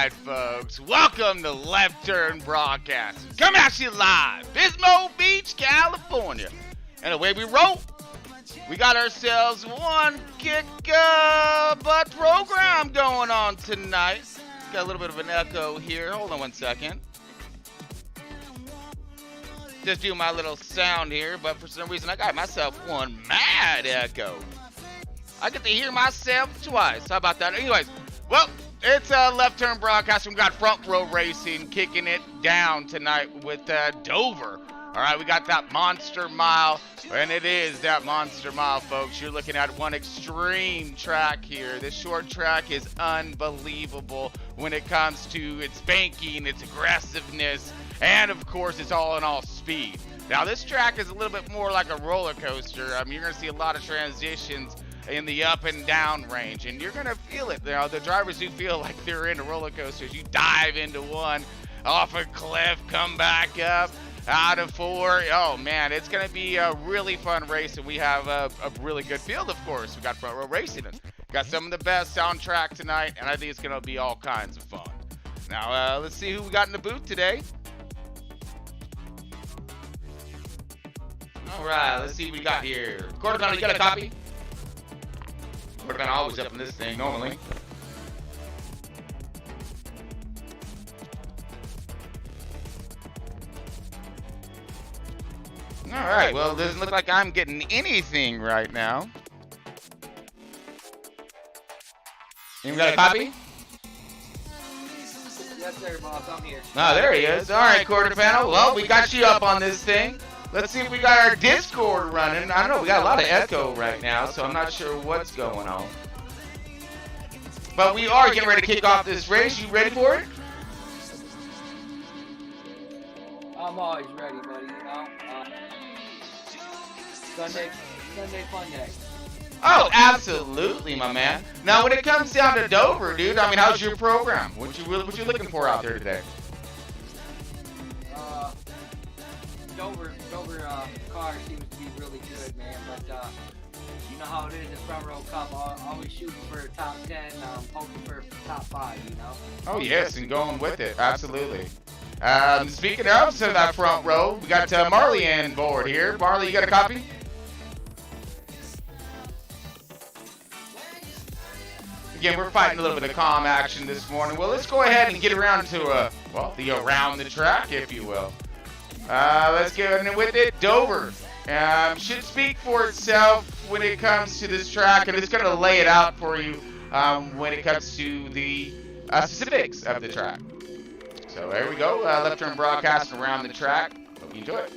right, folks. Welcome to Left Turn Broadcast. Coming at you live, Pismo Beach, California. And away we roll. We got ourselves one kick butt program going on tonight. Got a little bit of an echo here. Hold on one second. Just do my little sound here, but for some reason I got myself one mad echo. I get to hear myself twice. How about that? Anyways, well, it's a Left Turn Broadcast. We got Front Row Racing kicking it down tonight with Dover. All right, we got that Monster Mile, and it is that Monster Mile, folks. You're looking at one extreme track here. This short track is unbelievable when it comes to its banking, its aggressiveness, and, of course, it's all in all speed. Now, this track is a little bit more like a roller coaster. I mean, you're going to see a lot of transitions in the up and down range, and you're going to feel it. Now, the drivers do feel like they're in a roller coaster. You dive into one, off a cliff, come back up, out of four. Oh, man, it's going to be a really fun race, and we have a really good field, of course. We got Front Row Racing. Got some of the best soundtrack tonight, and I think it's going to be all kinds of fun. Now, let's see who we got in the booth today. All right, let's see what we got here. Quarter panel, you got a copy? Quarter panel always up in this thing, normally. All right, well, it doesn't look like I'm getting anything right now. You got a copy? Yes, sir, boss. I'm here. Oh, there he is. All right, quarter panel. Well, we got you up on this thing. Let's see if we got our Discord running. I don't know, we got a lot of echo right now, so I'm not sure what's going on. But we are getting ready to kick off this race. You ready for it? I'm always ready, buddy, you know. Sunday fun day. Oh, absolutely, my man. Now, when it comes down to Dover, dude, I mean, how's your program? What you looking for out there today? Dover car seems to be really good, man. But you know how it is in Front Row Cup. Always shooting for top 10, hoping for top 5. You know. Oh yes, and going with it, absolutely. Speaking of some of that front row, we got Marley on board here. Marley, you got a copy? Again, we're fighting a little bit of calm action this morning. Well, let's go ahead and get around to the around the track, if you will. Let's get in with it. Dover should speak for itself when it comes to this track, and it's going to lay it out for you when it comes to the specifics of the track. So there we go. Left Turn Broadcast around the track. Hope you enjoy it.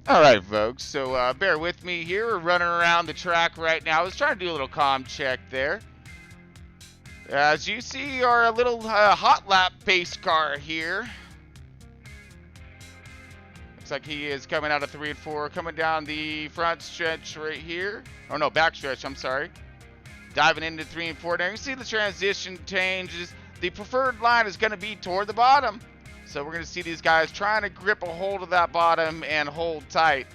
All right, folks. So bear with me here. We're running around the track right now. I was trying to do a little comm check there. As you see, our little hot lap pace car here. Looks like he is coming out of 3 and 4, coming down the front stretch right here. Oh no, back stretch. I'm sorry. Diving into 3 and 4. Now you see the transition changes. The preferred line is going to be toward the bottom. So we're going to see these guys trying to grip a hold of that bottom and hold tight.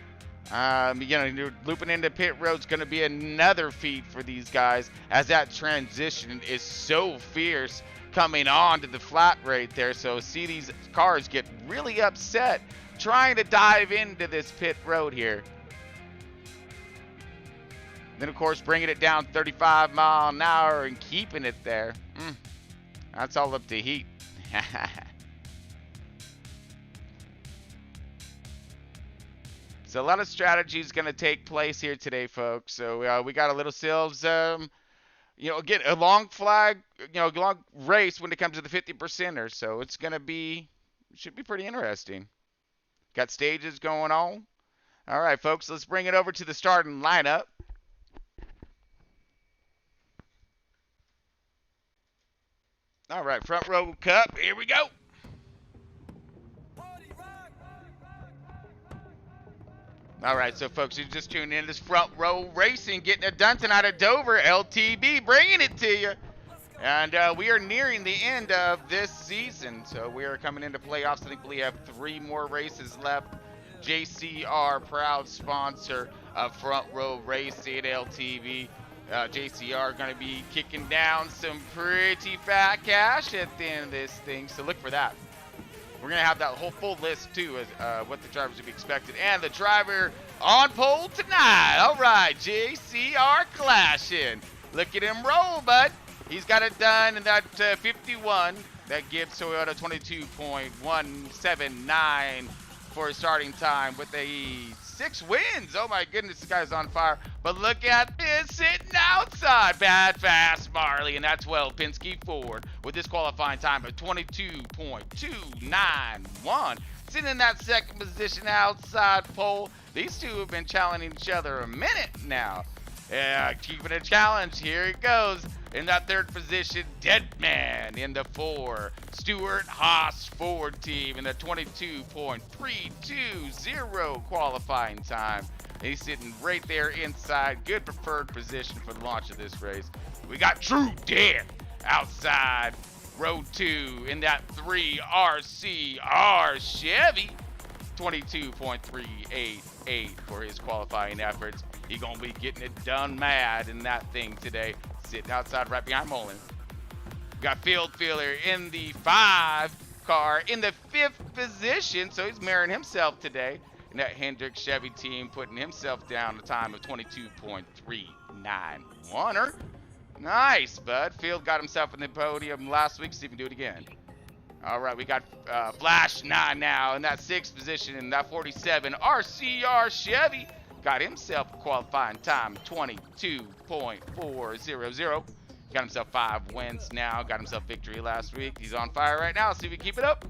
Looping into pit road is going to be another feat for these guys, as that transition is so fierce coming on to the flat right there. So see these cars get really upset trying to dive into this pit road here. Then, of course, bringing it down 35 mile an hour and keeping it there. That's all up to heat. So a lot of strategy is going to take place here today, folks. So we got a little selves, get a long flag, long race when it comes to the 50%ers. So it's going to be, should be pretty interesting. Got stages going on. All right, folks, let's bring it over to the starting lineup. All right, front row cup, here we go. All right, so folks, you just tuned in. This front row racing, getting it done tonight at Dover. LTB bringing it to you. And we are nearing the end of this season. So we are coming into playoffs. I think we have 3 more races left. JCR, proud sponsor of front row racing, LTB. JCR going to be kicking down some pretty fat cash at the end of this thing. So look for that. We're going to have that whole full list, too, as what the drivers would be expected. And the driver on pole tonight. All right, JCR clashing. Look at him roll, bud. He's got it done in that 51. That gives Toyota 22.179 for a starting time with a 6 wins. Oh, my goodness, this guy's on fire. But look at this, sitting outside. Bad Fast Marley, and that's well Penske Ford with this qualifying time of 22.291. Sitting in that second position outside pole. These two have been challenging each other a minute now. Keeping a challenge. Here it goes. In that third position, Deadman in the 4. Stewart Haas Ford team in the 22.320 qualifying time. He's sitting right there inside. Good preferred position for the launch of this race. We got True Death outside row 2 in that 3 RCR Chevy. 22.388 for his qualifying efforts. He's going to be getting it done mad in that thing today. Sitting outside right behind Mullen. Got Field Filler in the 5 car in the 5th position. So he's marrying himself today. And that Hendrick Chevy team putting himself down a time of 22.391. Nice, bud. Field got himself in the podium last week. See if he can do it again. All right, we got Flash 9 now in that 6th position in that 47 RCR Chevy. Got himself a qualifying time, 22.400. Got himself 5 wins now. Got himself victory last week. He's on fire right now. See if we keep it up.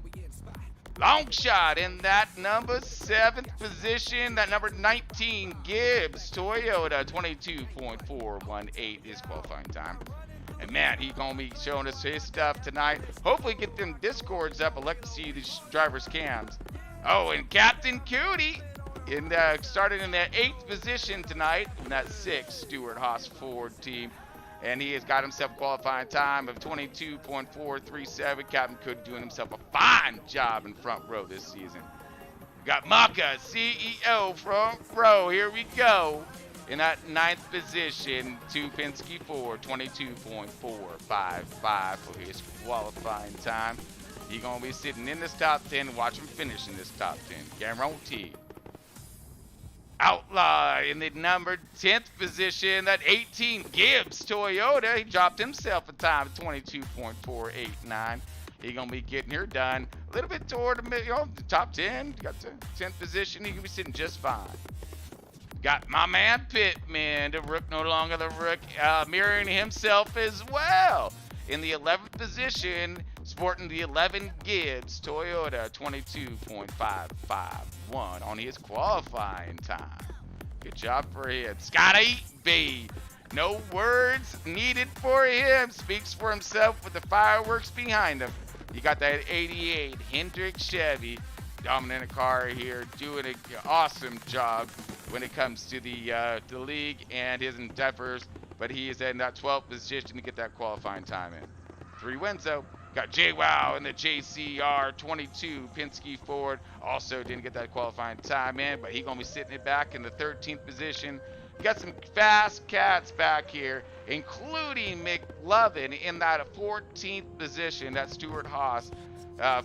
Long shot in that number 7th position. That number 19 Gibbs Toyota, 22.418 is qualifying time. And man, he's going to be showing us his stuff tonight. Hopefully get them Discords up. I'd like to see these drivers' cams. Oh, and Captain Cootie started in that 8th position tonight in that 6 Stewart Haas Ford team. And he has got himself a qualifying time of 22.437. Captain Cootie doing himself a fine job in front row this season. We got Maka, CEO front row. Here we go. In that 9th position to Penske Ford, 22.455 for his qualifying time. He's going to be sitting in this top 10 and watch him finish in this top 10. Guaranteed. Outlaw in the number 10th position, that 18 Gibbs Toyota. He dropped himself a time of 22.489. He's going to be getting here done a little bit toward the top 10. Got the 10th position. He can be sitting just fine. Got my man Pittman, the Rook, no longer the Rook, mirroring himself as well. In the 11th position, sporting the 11 Gibbs Toyota 22.551 on his qualifying time. Good job for him. Scotty B. No words needed for him. Speaks for himself with the fireworks behind him. You got that 88 Hendrick Chevy. Dominant car here, doing an awesome job when it comes to the league and his endeavors. But he is in that 12th position to get that qualifying time in. 3 wins though. Got JWoww in the JCR 22 Penske Ford. Also didn't get that qualifying time in, but he's gonna be sitting it back in the 13th position. You got some fast cats back here, including McLovin in that 14th position. That's Stuart Haas.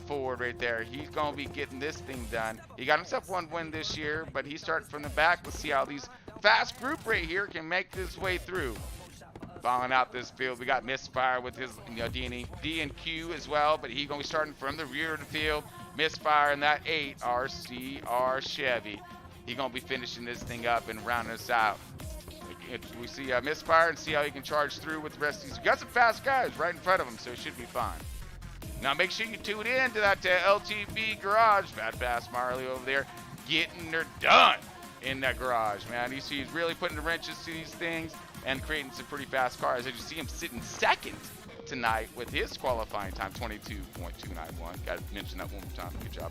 Forward right there. He's going to be getting this thing done. He got himself 1 win this year, but he's starting from the back. Let's see how these fast group right here can make this way through. Following out this field, we got Misfire with his D and Q as well, but he's going to be starting from the rear of the field. Misfire in that 8 RCR Chevy. He's going to be finishing this thing up and rounding us out. We see Misfire and see how he can charge through with the rest of these. We got some fast guys right in front of him, so it should be fine. Now make sure you tune in to that LTV garage. Fast Marley over there getting her done in that garage, man. You see he's really putting the wrenches to these things and creating some pretty fast cars. As you see him sitting second tonight with his qualifying time, 22.291. Got to mention that one more time. Good job.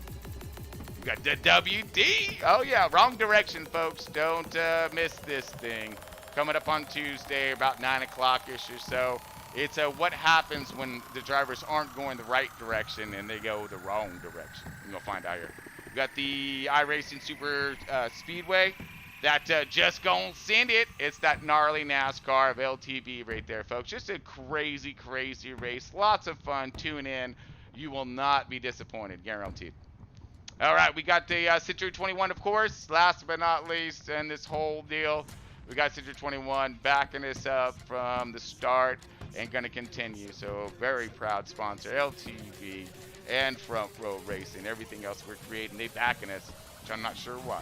We got the WD. Oh, yeah, wrong direction, folks. Don't miss this thing. Coming up on Tuesday about 9 o'clock-ish or so. It's what happens when the drivers aren't going the right direction and they go the wrong direction. You're going to find out here. We got the iRacing Super Speedway that just going to send it. It's that gnarly NASCAR of LTV right there, folks. Just a crazy, crazy race. Lots of fun. Tune in. You will not be disappointed, guaranteed. All right, we got the Century 21, of course. Last but not least in this whole deal, we got Century 21 backing us up from the start. And going to continue. So very proud sponsor, LTV and Front Row Racing. Everything else we're creating, they backing us, which I'm not sure why.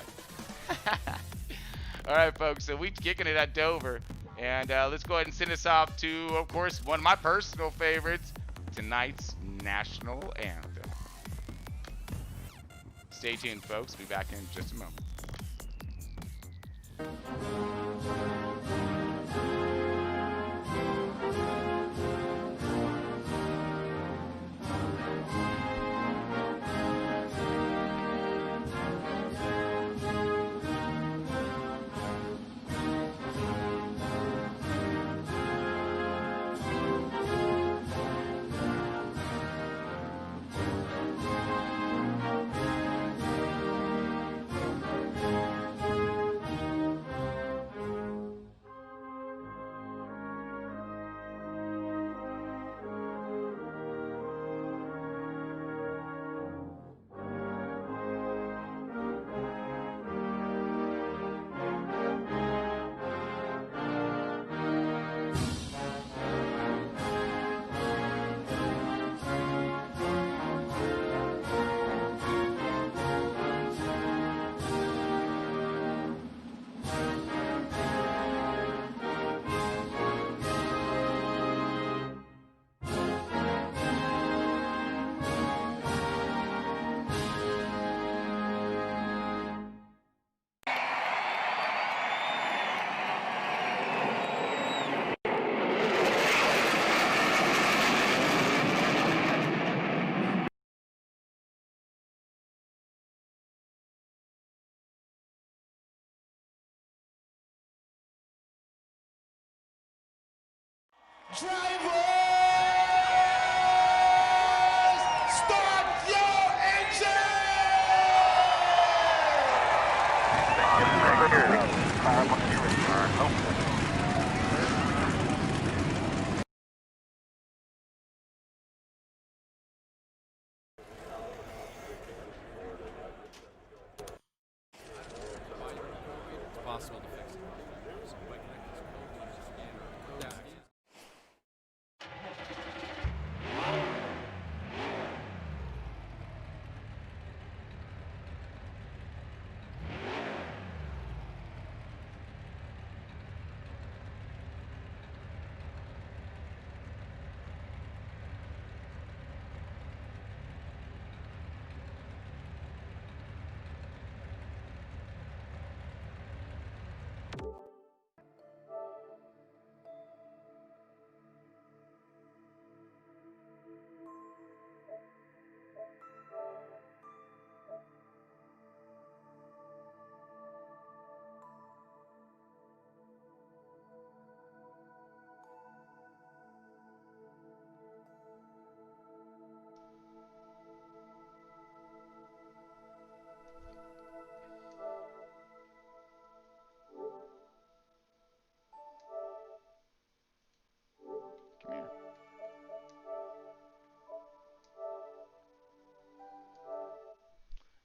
All right, folks, so we kicking it at Dover. And let's go ahead and send us off to, of course, one of my personal favorites, tonight's national anthem. Stay tuned, folks. Be back in just a moment. Drivers, start your engine! Possible to fix it.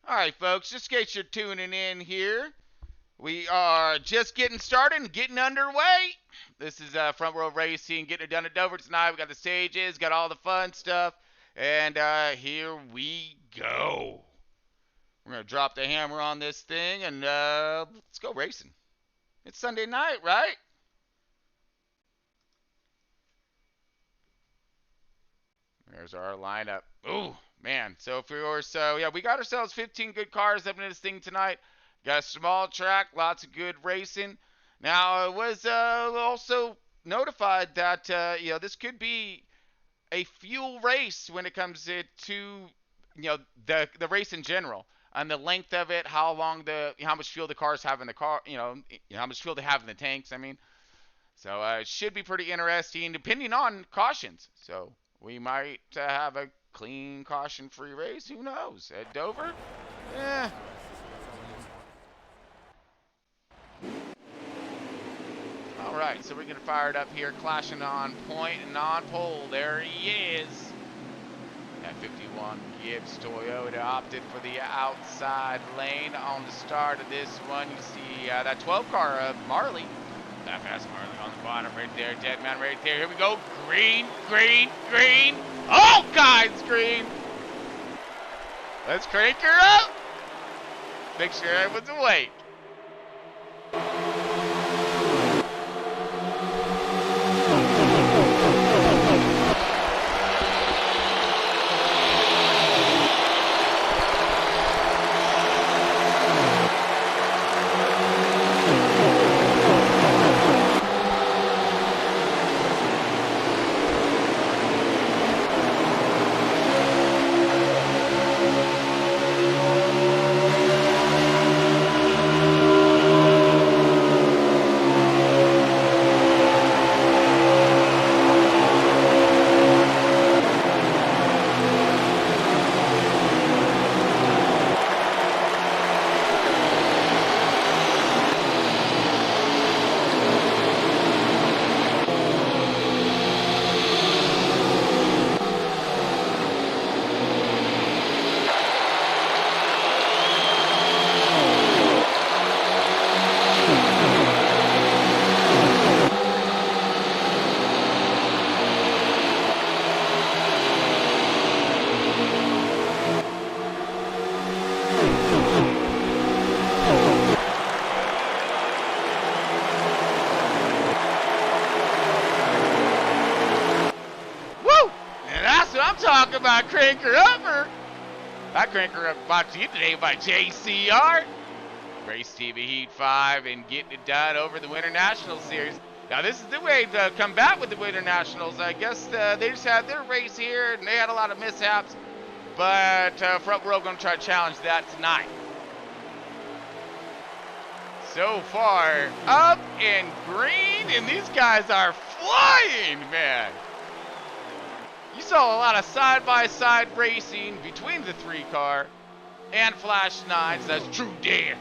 All right, folks, just in case you're tuning in here, we are just getting started and getting underway. This is Front Row Racing, getting it done at Dover tonight. We got the stages, got all the fun stuff, and here we go. We're going to drop the hammer on this thing, and let's go racing. It's Sunday night, right? There's our lineup. Ooh, man. So we got ourselves 15 good cars up in this thing tonight. Got a small track, lots of good racing. Now, it was also notified that this could be a fuel race when it comes to the race in general, and the length of it, how much fuel the cars have in the car, how much fuel they have in the tanks. I mean, so it should be pretty interesting, depending on cautions. So we might have a clean, caution-free race. Who knows? At Dover? Eh. All right, so we're going to fire it up here, clashing on point and on pole. There he is. That 51 Gibbs Toyota opted for the outside lane on the start of this one. You see that 12 car of Marley. That fast Marley on the bottom right there. Dead man right there. Here we go. Green, green, green. All kinds green. Let's crank her up. Make sure everyone's awake. Talk about cranker upper. I cranker up brought to you today by JCR. Race TV Heat 5 and getting it done over the Winter National Series. Now this is the way to combat with the Winter Nationals. I guess they just had their race here and they had a lot of mishaps. But Front Row going to try to challenge that tonight. So far, up and green, and these guys are flying, man. You saw a lot of side-by-side racing between the 3-car and Flash 9s. That's True Dan.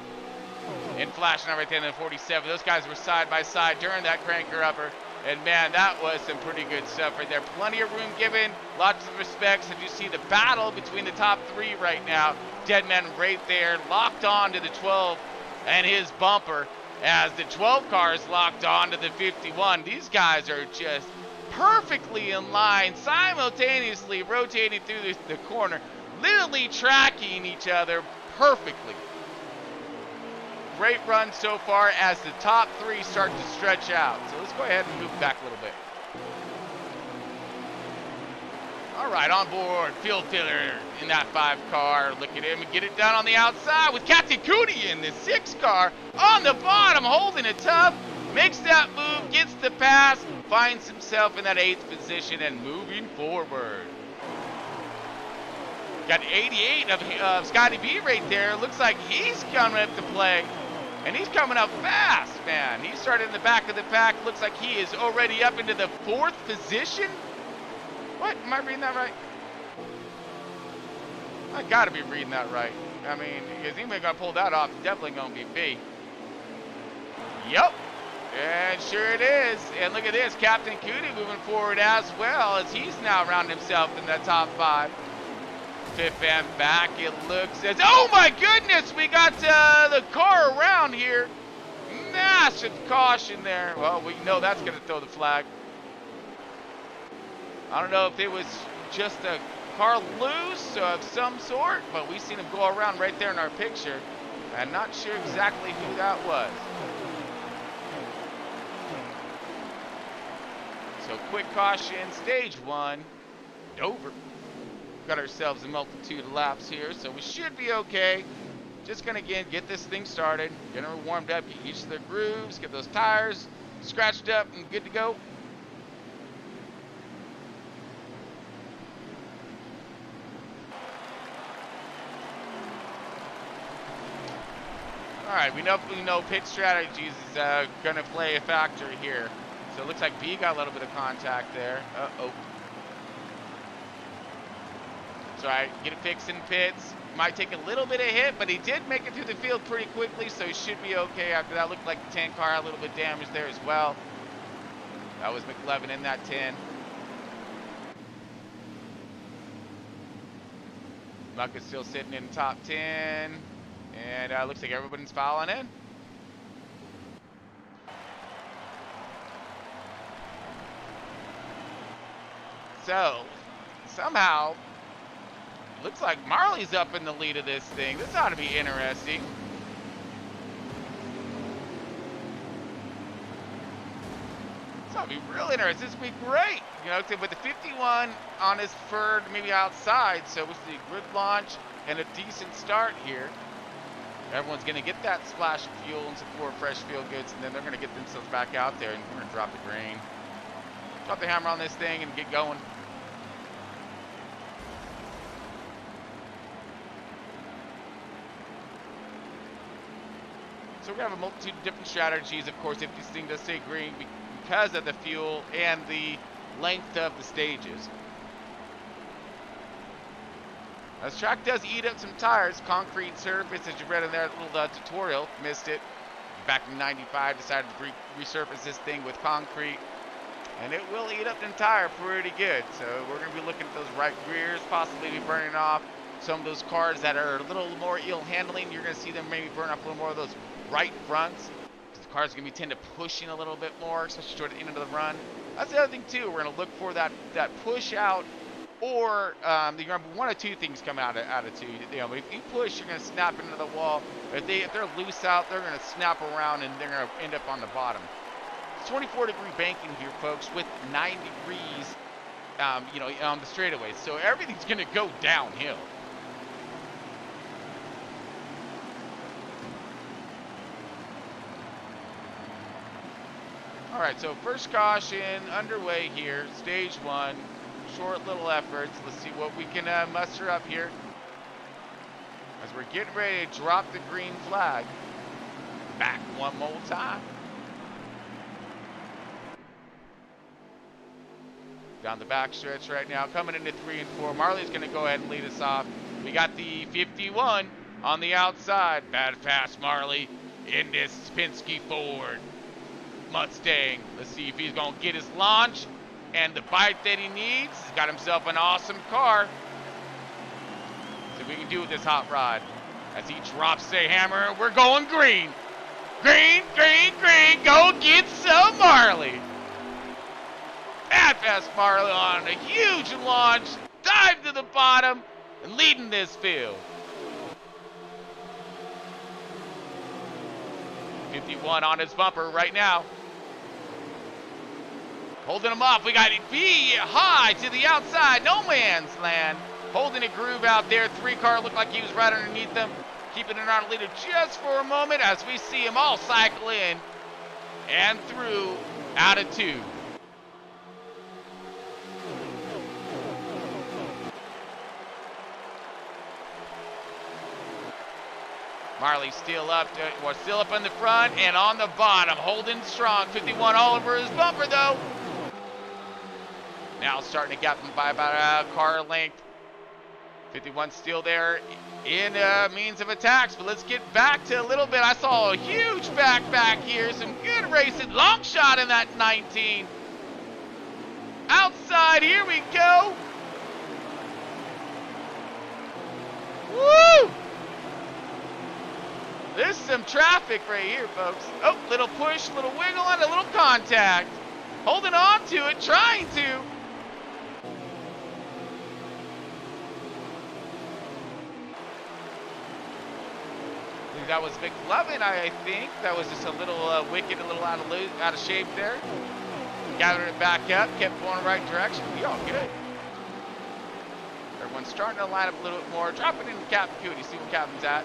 And Flash 9 right there in the 47. Those guys were side-by-side during that cranker upper. And, man, that was some pretty good stuff right there. Plenty of room given, lots of respects. And you see the battle between the top 3 right now. Deadman right there, locked on to the 12 and his bumper as the 12 car is locked on to the 51. These guys are just perfectly in line, simultaneously rotating through the corner, literally tracking each other perfectly. Great run so far as the top 3 start to stretch out. So let's go ahead and move back a little bit. All right, on board, field filler in that 5 car. Look at him and get it done on the outside with Captain Cootie in the 6 car on the bottom, holding it tough. Makes that move, gets the pass, finds himself in that 8th position and moving forward. Got 88 of Scotty B right there. Looks like he's coming up to play. And he's coming up fast, man. He started in the back of the pack. Looks like he is already up into the 4th position. What? Am I reading that right? I gotta be reading that right. I mean, because anybody gonna pull that off, it's definitely gonna be B. Yep. And sure it is. And look at this, Captain Cootie moving forward as well, as he's now rounding himself in the top 5. fifth and back, it looks as, oh my goodness, we got the car around here. Massive caution there. Well, we know that's going to throw the flag. I don't know if it was just a car loose of some sort, but we seen him go around right there in our picture. I'm not sure exactly who that was. So quick caution, stage 1, over. Got ourselves a multitude of laps here, so we should be okay. Just gonna again get this thing started, get her warmed up, get used to the grooves, get those tires scratched up and good to go. All right, we know pit strategies is gonna play a factor here. So it looks like B got a little bit of contact there. Uh-oh. It's all right, get it fixed in pits. Might take a little bit of hit, but he did make it through the field pretty quickly, so he should be okay after that. Looked like the 10 car had a little bit damaged there as well. That was McLevin in that 10. Muck is still sitting in top 10, and looks like everybody's filing in. So, somehow, looks like Marley's up in the lead of this thing. This ought to be interesting. This ought to be real interesting. This would be great. You know, with the 51 on his third, maybe outside, so with the good launch and a decent start here, everyone's going to get that splash of fuel and some more fresh fuel goods, and then they're going to get themselves back out there, and we're going to drop the grain. Drop the hammer on this thing and get going. So we have a multitude of different strategies, of course, if this thing does stay green because of the fuel and the length of the stages. This track does eat up some tires, concrete surface, as you read in that little tutorial, missed it. Back in 95, decided to resurface this thing with concrete, and it will eat up the tire pretty good. So we're going to be looking at those right rears, possibly be burning off some of those cars that are a little more ill handling. You're going to see them maybe burn off a little more of those right fronts. The car's going to be tend to pushing a little bit more, especially toward the end of the run. That's the other thing too. We're going to look for that push out, or you're going to have one of two things come out of two. You know, if you push, you're going to snap into the wall. If they're loose out, they're going to snap around and they're going to end up on the bottom. It's 24-degree banking here, folks, with 9 degrees, you know, on the straightaways. So everything's going to go downhill. All right, so first caution underway here, stage 1, short little efforts. Let's see what we can muster up here as we're getting ready to drop the green flag. Back one more time. Down the back stretch right now, coming into 3 and 4. Marley's going to go ahead and lead us off. We got the 51 on the outside. Bad fast Marley in this Penske Ford Mustang. Let's see if he's going to get his launch and the bite that he needs. He's got himself an awesome car. See what we can do with this hot rod. As he drops the hammer, we're going green. Green, green, green. Go get some Marley. Bad fast Marley on a huge launch. Dive to the bottom and leading this field. 51 on his bumper right now. Holding him off. We got B high to the outside. No man's land. Holding a groove out there. 3 car looked like he was right underneath them. Keeping it on a leader just for a moment as we see him all cycle in and through out of 2. Marley's still up in the front and on the bottom, holding strong. 51 all over his bumper though. Now starting to gap him by about a car length. 51 still there in means of attacks, but let's get back to a little bit. I saw a huge back here, some good racing. Long shot in that 19. Outside, here we go. some traffic right here, folks. Oh, little push, little wiggle, and a little contact. Holding on to it, trying to. I think that was McLovin, I think. That was just a little wicked, a little out of shape there. Gathered it back up, kept going the right direction. We all good. Everyone's starting to line up a little bit more. Drop it into Captain Cootie, see where Captain's at.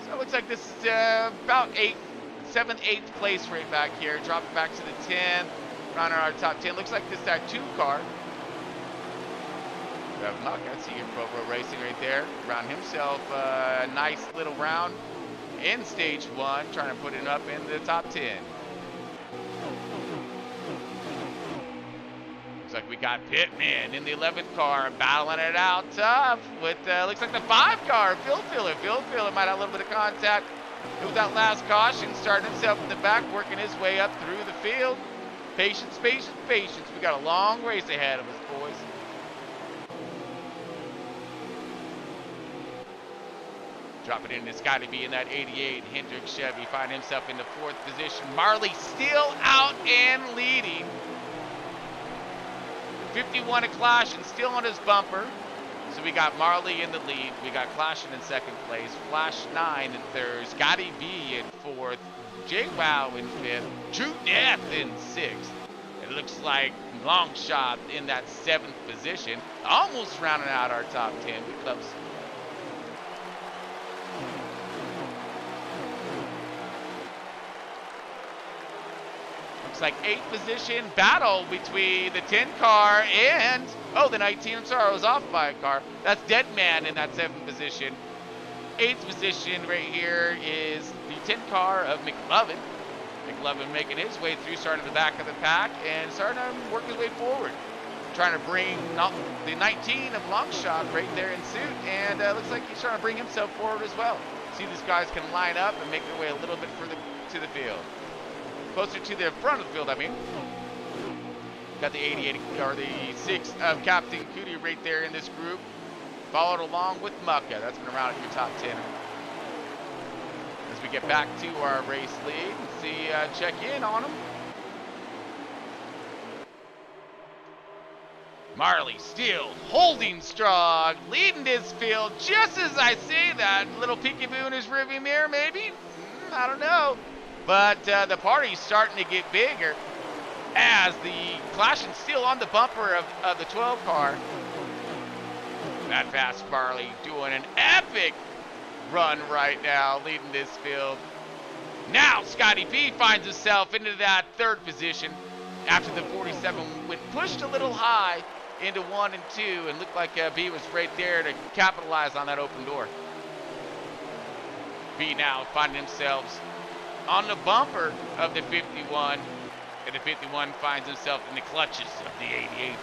So it looks like this is about 7th, 8th place right back here. Drop it back to the 10th. Around our top 10. Looks like this is that 2 car. Muck, I see your Pro Racing right there. Around himself a nice little round in stage 1, trying to put it up in the top 10. Looks like we got Pittman in the 11th car, battling it out tough with, looks like the 5 car, Phil Filler might have a little bit of contact. It was that last caution, starting himself in the back, working his way up through the field. Patience, patience, patience. We got a long race ahead of us, boys. Drop it in, it's got to be in that 88 Hendrick Chevy. Find himself in the 4th position. Marley still out and leading. 51 at Clashin, still on his bumper. So we got Marley in the lead. We got Clashin in 2nd place. Flash 9 in 3rd. Scotty B in 4th. J Wow in 5th. True Death in 6th. It looks like Longshot in that 7th position. Almost rounding out our top 10. We close. Looks like 8th position battle between the 10 car and, oh, the 19, I'm sorry, I was off by a car. That's Deadman in that 7th position. 8th position right here is the 10 car of McLovin. McLovin making his way through, starting at the back of the pack and starting to work his way forward. Trying to bring the 19 of Longshot right there in suit, and looks like he's trying to bring himself forward as well. See, these guys can line up and make their way a little bit further to the field. Closer to the front of the field, I mean. Got the 88 or the 6 of Captain Cootie right there in this group. Followed along with Mucka. That's going to round out your top 10. As we get back to our race lead, see, check in on them. Marley still holding strong, leading this field. Just as I say that, little peekaboo in his rearview mirror, maybe? I don't know. But the party's starting to get bigger as the Clashin's still on the bumper of the 12 car. That Fast Marley doing an epic run right now, leading this field. Now Scotty B finds himself into that 3rd position after the 47 went pushed a little high into 1 and 2 and looked like B was right there to capitalize on that open door. B now finding themselves on the bumper of the 51, and the 51 finds himself in the clutches of the 88.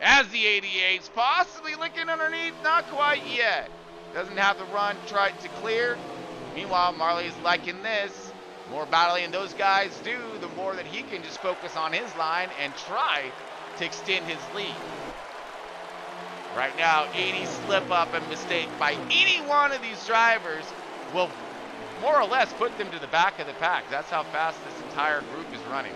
As the 88's possibly looking underneath, not quite yet. Doesn't have the run tried to clear. Meanwhile, Marley's liking this. More battling those guys do, the more that he can just focus on his line and try to extend his lead. Right now, any slip up and mistake by any one of these drivers will more or less put them to the back of the pack. That's how fast this entire group is running.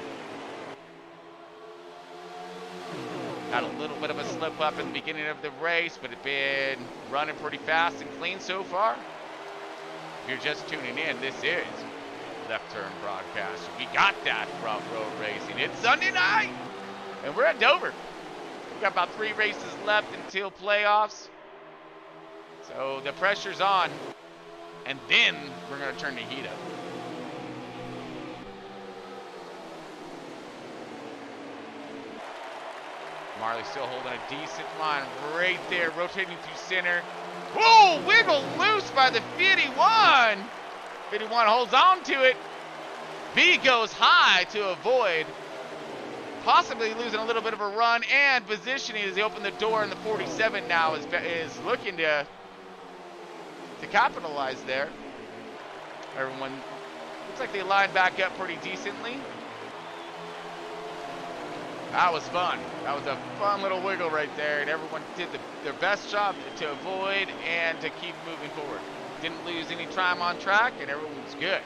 Had a little bit of a slip up in the beginning of the race, but it's been running pretty fast and clean so far. If you're just tuning in, this is Left Turn Broadcast. We got that from Road Racing. It's Sunday night, and we're at Dover. We've got about 3 races left until playoffs. So the pressure's on. And then we're going to turn the heat up. Marley still holding a decent line right there, rotating through center. Whoa, wiggle loose by the 51. 51 holds on to it. B goes high to avoid possibly losing a little bit of a run and positioning as they open the door, and the 47 now is looking to capitalize there. Everyone looks like they lined back up pretty decently. That was fun. That was a fun little wiggle right there, and everyone did their best job to avoid and to keep moving forward. Didn't lose any time on track, and everyone was good.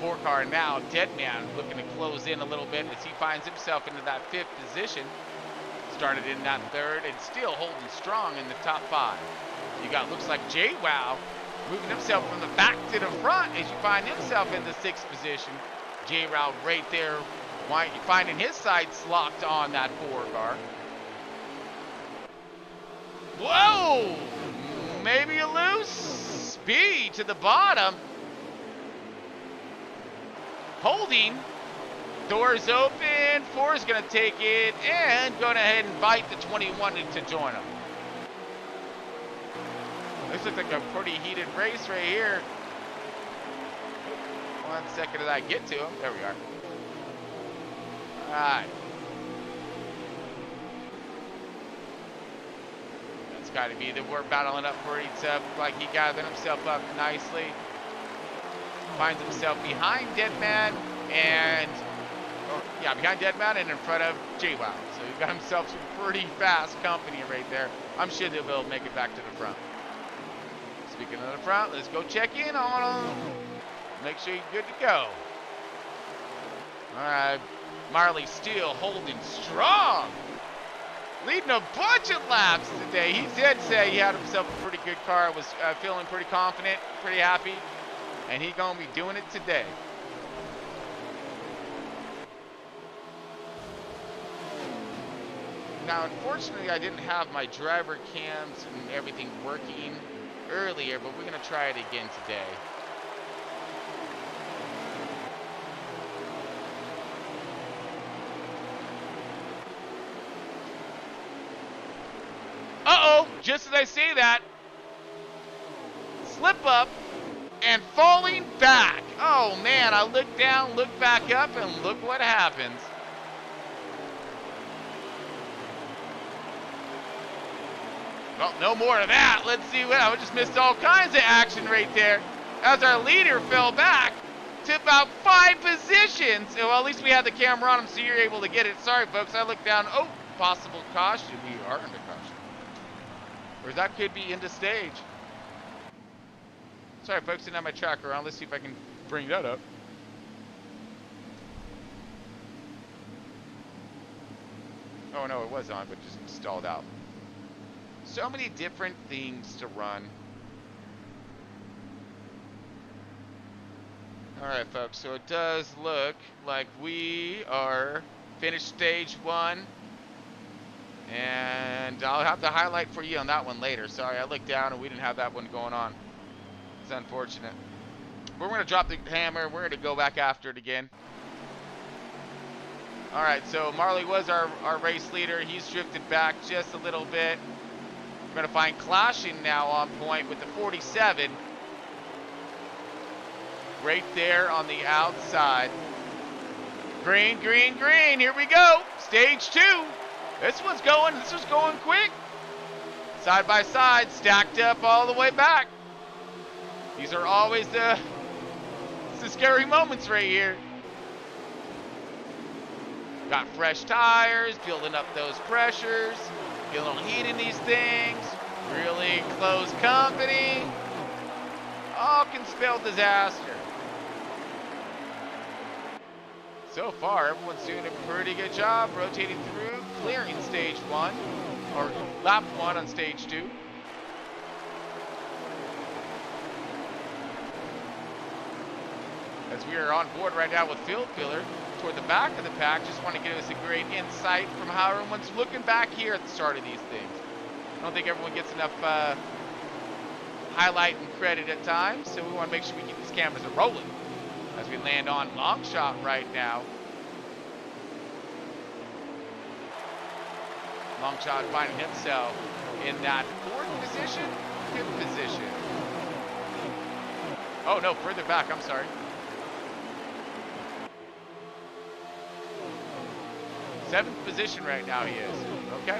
4 car now, Deadman looking to close in a little bit as he finds himself into that 5th position. Started in that 3rd and still holding strong in the top 5. You got, looks like J-Wow moving himself from the back to the front as you find himself in the 6th position. J-Wow right there, finding his sights locked on that 4 car. Whoa! Maybe a loose speed to the bottom. Holding. Doors open. 4 is going to take it and going ahead and invite the 21 to join him. This looks like a pretty heated race right here. 1 second as I get to him. There we are. All right. That's got to be the we're battling up for each up. Like he gathered himself up nicely. Finds himself behind Deadman and, behind Deadman and in front of J-Wow. So he got himself some pretty fast company right there. I'm sure they'll be able to make it back to the front. Speaking of the front, let's go check in on them. Make sure you're good to go. All right, Marley still holding strong. Leading a bunch of laps today. He did say he had himself a pretty good car, was feeling pretty confident, pretty happy, and he gonna be doing it today. Now, unfortunately, I didn't have my driver cams and everything working earlier, but we're gonna try it again today. Uh-oh, just as I say that, slip up and falling back. Oh man, I look down, look back up, and look what happens. Well, no more of that. Let's see what, I just missed all kinds of action right there as our leader fell back to about 5 positions. Well, at least we had the camera on him, so you're able to get it. Sorry, folks, I looked down. Oh, possible caution. We are under caution. Or that could be into stage. Sorry, folks, didn't have my tracker on. Let's see if I can bring that up. Oh, no, it was on, but just stalled out. So many different things to run. All right, folks, so it does look like we are finished stage 1. And I'll have the highlight for you on that one later. Sorry, I looked down and we didn't have that one going on. It's unfortunate. We're going to drop the hammer. We're going to go back after it again. All right, so Marley was our race leader. He's drifted back just a little bit. We're going to find Clashing now on point with the 47. Right there on the outside. Green, green, green. Here we go. Stage 2. This was going quick. Side by side, stacked up all the way back. These are always the scary moments right here. Got fresh tires, building up those pressures, get a little heat in these things, really close company. All can spell disaster. So far, everyone's doing a pretty good job rotating through, clearing stage 1, or lap 1 on stage 2. As we are on board right now with Field Filler toward the back of the pack, just want to give us a great insight from how everyone's looking back here at the start of these things. I don't think everyone gets enough highlight and credit at times, so we want to make sure we keep these cameras rolling as we land on Long Shot right now. Long Shot finding himself in that 4th position, 5th position. Oh no, further back, I'm sorry. 7th position right now he is, okay?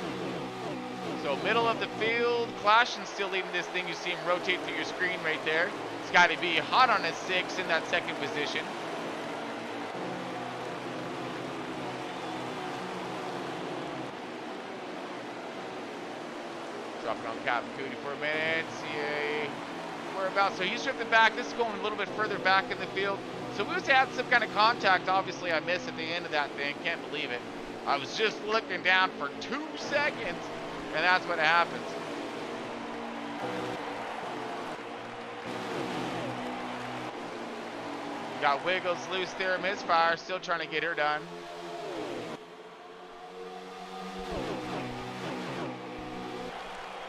So middle of the field, Clashing still leading this thing. You see him rotate through your screen right there. It's got to be hot on his 6 in that 2nd position. Dropping on Captain Cootie for a minute. See whereabouts. So he's drifting back. This is going a little bit further back in the field. So we must have had some kind of contact. Obviously, I missed at the end of that thing. Can't believe it. I was just looking down for 2 seconds, and that's what happens. Got Wiggles loose there, misfire, still trying to get her done.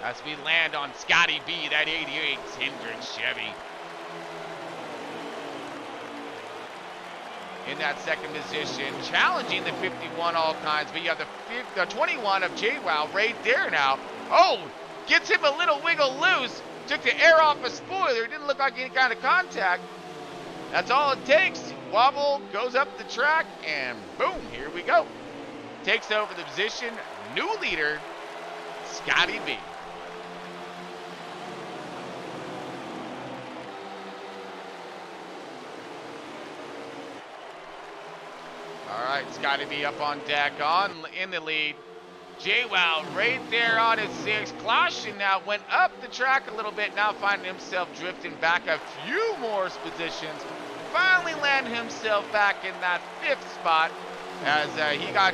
As we land on Scotty B, that 88 Hendrick Chevy. In that second position, challenging the 51 all kinds, but you have the 21 of JWoww right there now. Oh, gets him a little wiggle loose, took the air off a spoiler, didn't look like any kind of contact. That's all it takes. Wobble, goes up the track, and boom, here we go. Takes over the position, new leader, Scotty B. All right, Scotty B up on deck, in the lead. JWoww right there on his 6. Caution now went up the track a little bit, now finding himself drifting back a few more positions. Finally landed himself back in that 5th spot as he got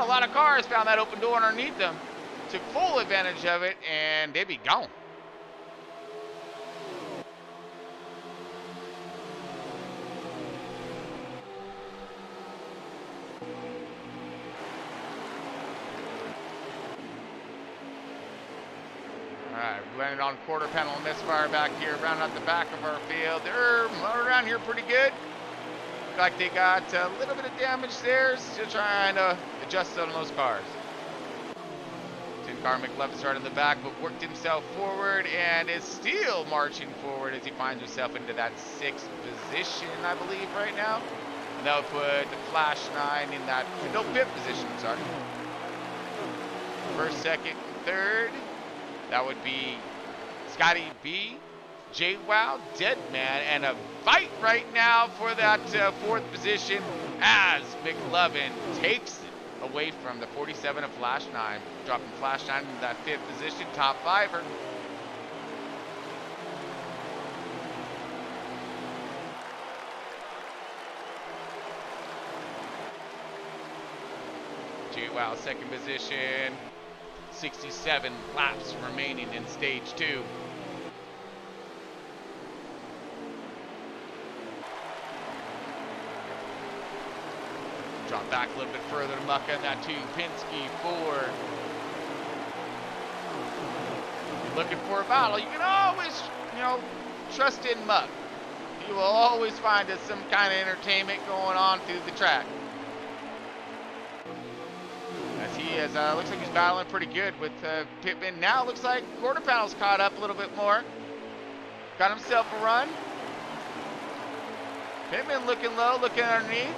a lot of cars, found that open door underneath them, took full advantage of it, and they be gone. All right, we landed on quarter panel misfire back here, around at the back of our field. They're around here pretty good. Look like they got a little bit of damage there. Still trying to adjust on those cars. Tin Car McLovin started in the back, but worked himself forward and is still marching forward as he finds himself into that 6th position, I believe, right now. And that would put the Flash 9 in that, no, 5th position, I'm sorry. 1st, 2nd, and 3rd. That would be Scotty B, JWoww, Deadman, and a fight right now for that 4th position as McLovin takes it away from the 47 of Flash 9, dropping Flash 9 into that 5th position, top 5er. JWoww, 2nd position. 67 laps remaining in stage 2. Drop back a little bit further to muck in that 2. Penske 4. Looking for a battle. You can always, trust in Muck. You will always find us some kind of entertainment going on through the track. He is, looks like he's battling pretty good with Pittman. Now looks like quarter panel's caught up a little bit more. Got himself a run. Pittman looking low, looking underneath.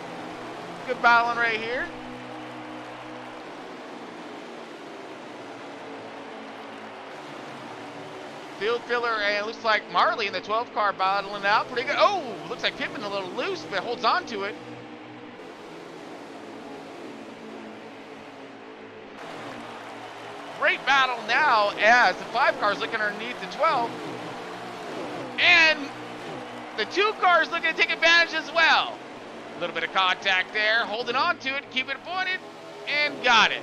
Good battling right here. Field filler, and it looks like Marley in the 12 car battling out pretty good. Oh, looks like Pittman a little loose, but holds on to it. Great battle now as the 5 cars looking underneath the 12. And the 2 cars looking to take advantage as well. A little bit of contact there, holding on to it, keep it pointed, and got it.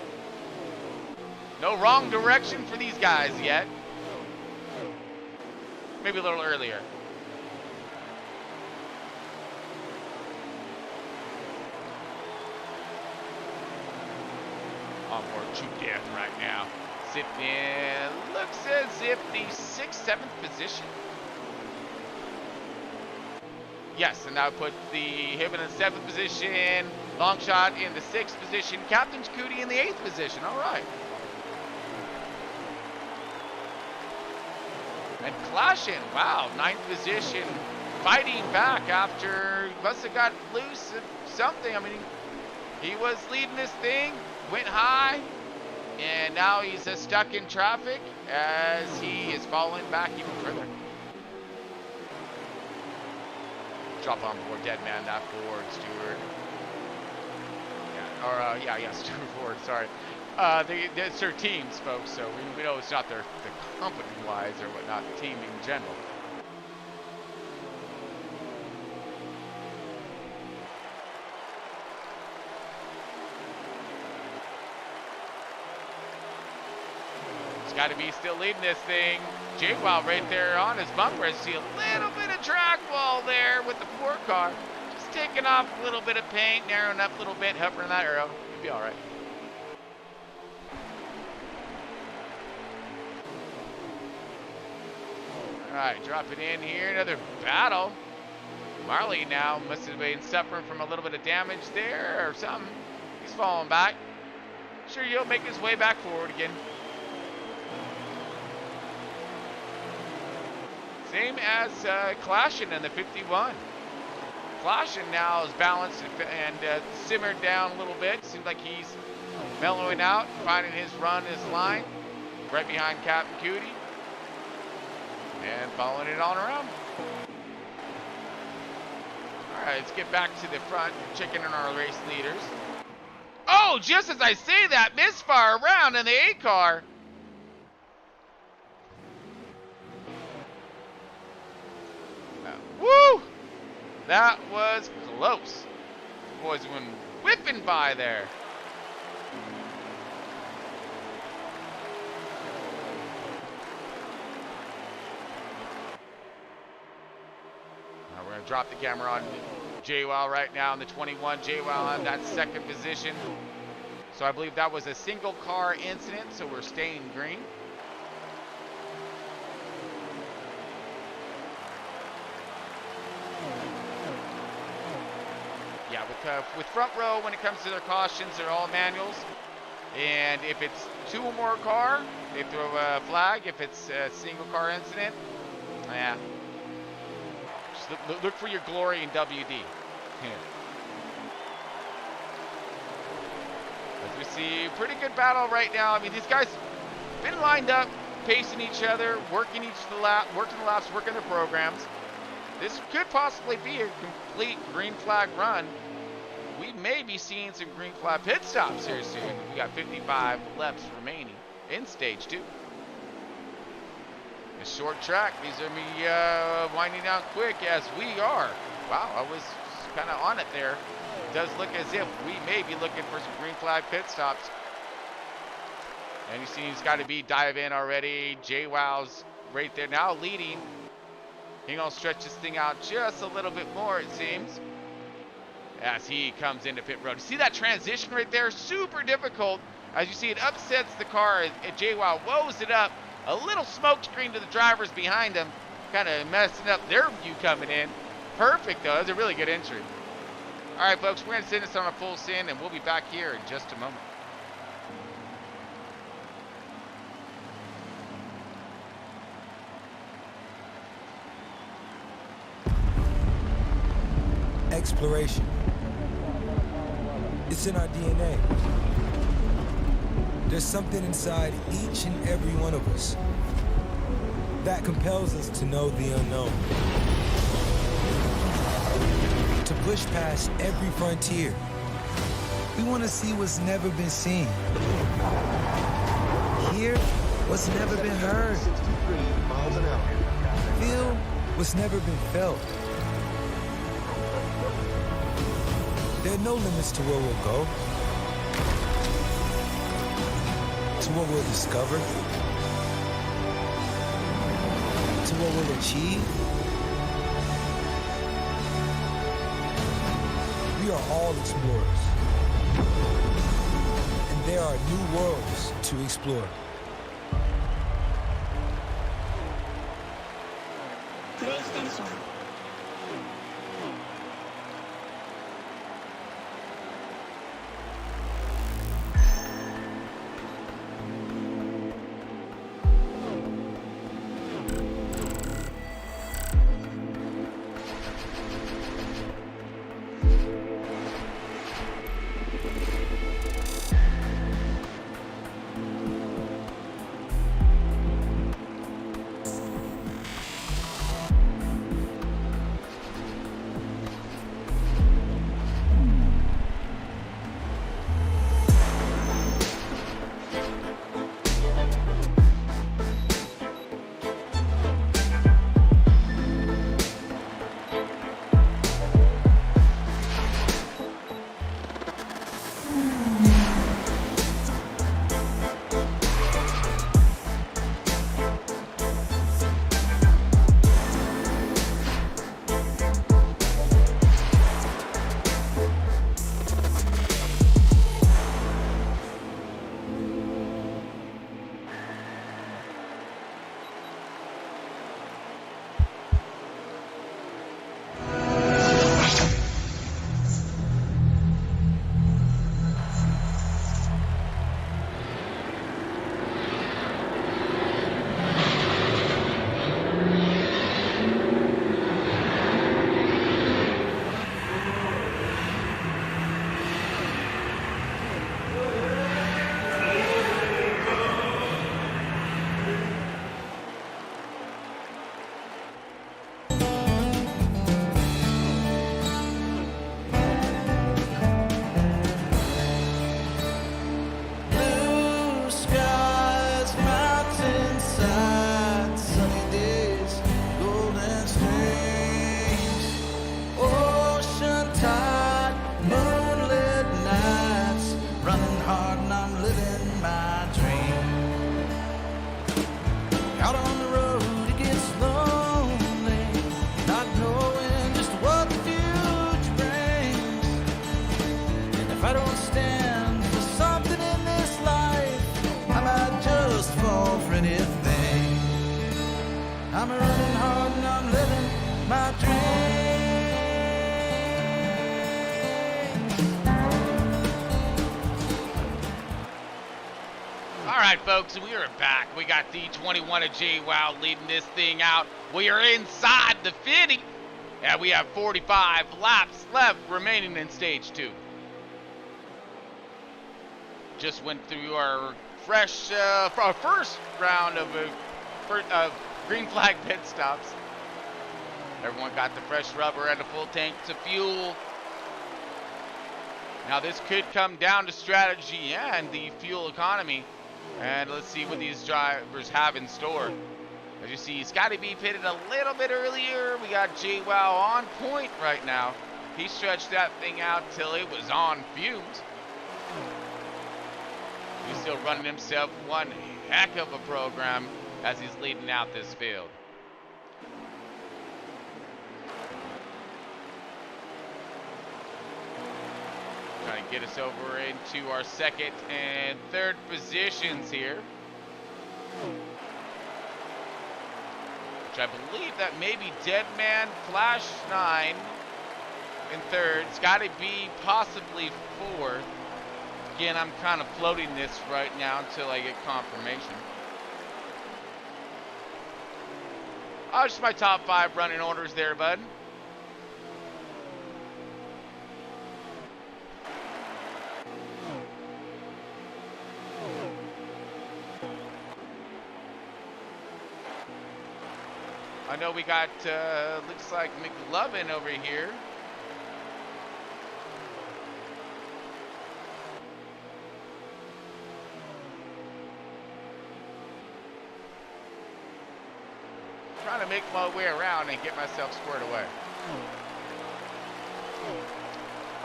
No wrong direction for these guys yet. Maybe a little earlier. Onboard to death right now. Zipping, looks as if the 6th, 7th position. Yes, and that would put the Hibbin in the 7th position, Longshot in the 6th position, Captain Cootie in the 8th position. All right. And Clashing, wow, 9th position, fighting back after he must have got loose of something. I mean, he was leading this thing, went high, and now he's stuck in traffic as he is falling back even further. Drop on board Deadman, that Ford, Stewart. Yeah, Stewart Ford, sorry. It's their teams, folks. So we know it's not the company-wise or whatnot, team in general. Got to be still leading this thing. J-Wild right there on his bumper. I see a little bit of drag wall there with the 4 car. Just taking off a little bit of paint, narrowing up a little bit, hovering that arrow. You'll be all right. All right, drop it in here. Another battle. Marley now must have been suffering from a little bit of damage there or something. He's falling back. Sure, he'll make his way back forward again. Same as Clashin in the 51. Clashin now is balanced and simmered down a little bit. Seems like he's mellowing out, finding his run, his line. Right behind Captain Cootie. And following it on around. All right, let's get back to the front, checking in our race leaders. Oh, just as I say that, misfire around in the 8 car. Woo! That was close. Boys went whipping by there. Now we're going to drop the camera on J-Wow right now in the 21. J-Wow on that 2nd position. So I believe that was a single car incident, so we're staying green. Yeah, with front row, when it comes to their cautions, they're all manuals. And if it's 2 or more car, they throw a flag. If it's a single car incident, yeah. Just look for your glory in WD. As we see, pretty good battle right now. I mean, these guys been lined up, pacing each other, working the laps, working their programs. This could possibly be a complete green flag run. We may be seeing some green flag pit stops here soon. We got 55 laps remaining in stage 2. A short track. These are me winding down quick as we are. Wow, I was kind of on it there. It does look as if we may be looking for some green flag pit stops. And you see he's got to be dive in already. J-Wow's right there now leading. He's going to stretch this thing out just a little bit more, it seems, as he comes into pit road. See that transition right there? Super difficult. As you see, it upsets the car. J-Wow woes it up. A little smoke screen to the drivers behind him, kind of messing up their view coming in. Perfect, though. That's a really good entry. All right, folks, we're going to send this on a full send, and we'll be back here in just a moment. Exploration. It's in our DNA. There's something inside each and every one of us that compels us to know the unknown. To push past every frontier. We want to see what's never been seen. Hear what's never been heard. Feel what's never been felt. There are no limits to where we'll go, to what we'll discover, to what we'll achieve. We are all explorers, and there are new worlds to explore. PlayStation. my dream. All right, folks, we are back. We got the 21 of JWoww leading this thing out. We are inside the 50, and we have 45 laps left remaining in stage 2. Just went through our fresh, our first round of green flag pit stops. Everyone got the fresh rubber and the full tanks of fuel. Now this could come down to strategy and the fuel economy. And let's see what these drivers have in store. As you see, Scotty B pitted a little bit earlier. We got JWoww on point right now. He stretched that thing out till it was on fumes. He's still running himself one heck of a program as he's leading out this field. Trying to get us over into our second and third positions here. Which I believe that maybe Deadman, Flash 9 in third, Scotty B possibly fourth. Again, I'm kind of floating this right now until I get confirmation. Oh, just my top 5 running orders there, bud. I know we got, looks like McLovin over here. Trying to make my way around and get myself squared away.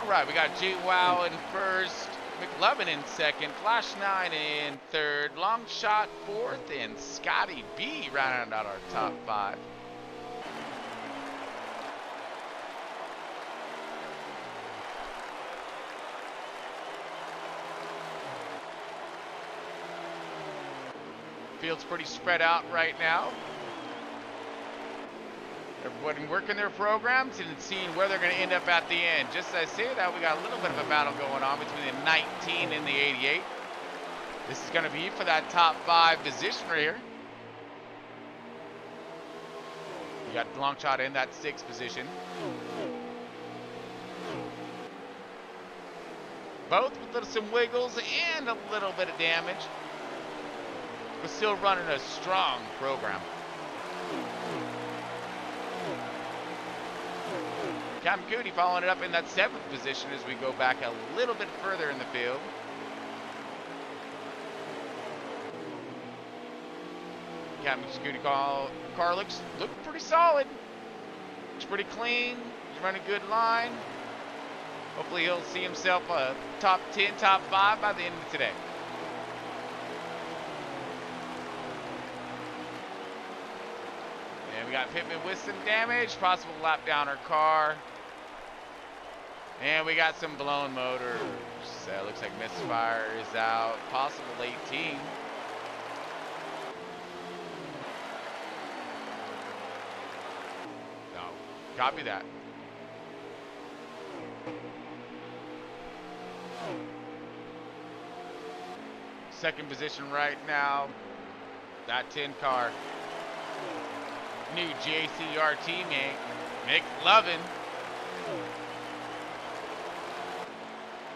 All right, we got JWoww in first, McLovin in second, Flash 9 in third, Long Shot fourth, and Scotty B rounding out our top 5. Field's pretty spread out right now. Everybody working their programs and seeing where they're going to end up at the end. Just as I say that, we got a little bit of a battle going on between the 19 and the 88. This is going to be for that top 5 position right here. You got the long shot in that 6th position. Both with some wiggles and a little bit of damage. But still running a strong program. Cam Cooney following it up in that 7th position as we go back a little bit further in the field. Cam Cooney car looks pretty solid. It's pretty clean. He's running a good line. Hopefully he'll see himself a top 10, top 5 by the end of today. And we got Pittman with some damage, possible lap down her car. And we got some blown motors. Looks like misfire is out, possible 18. No, copy that. Second position right now, that 10 car. New JCR teammate, McLovin.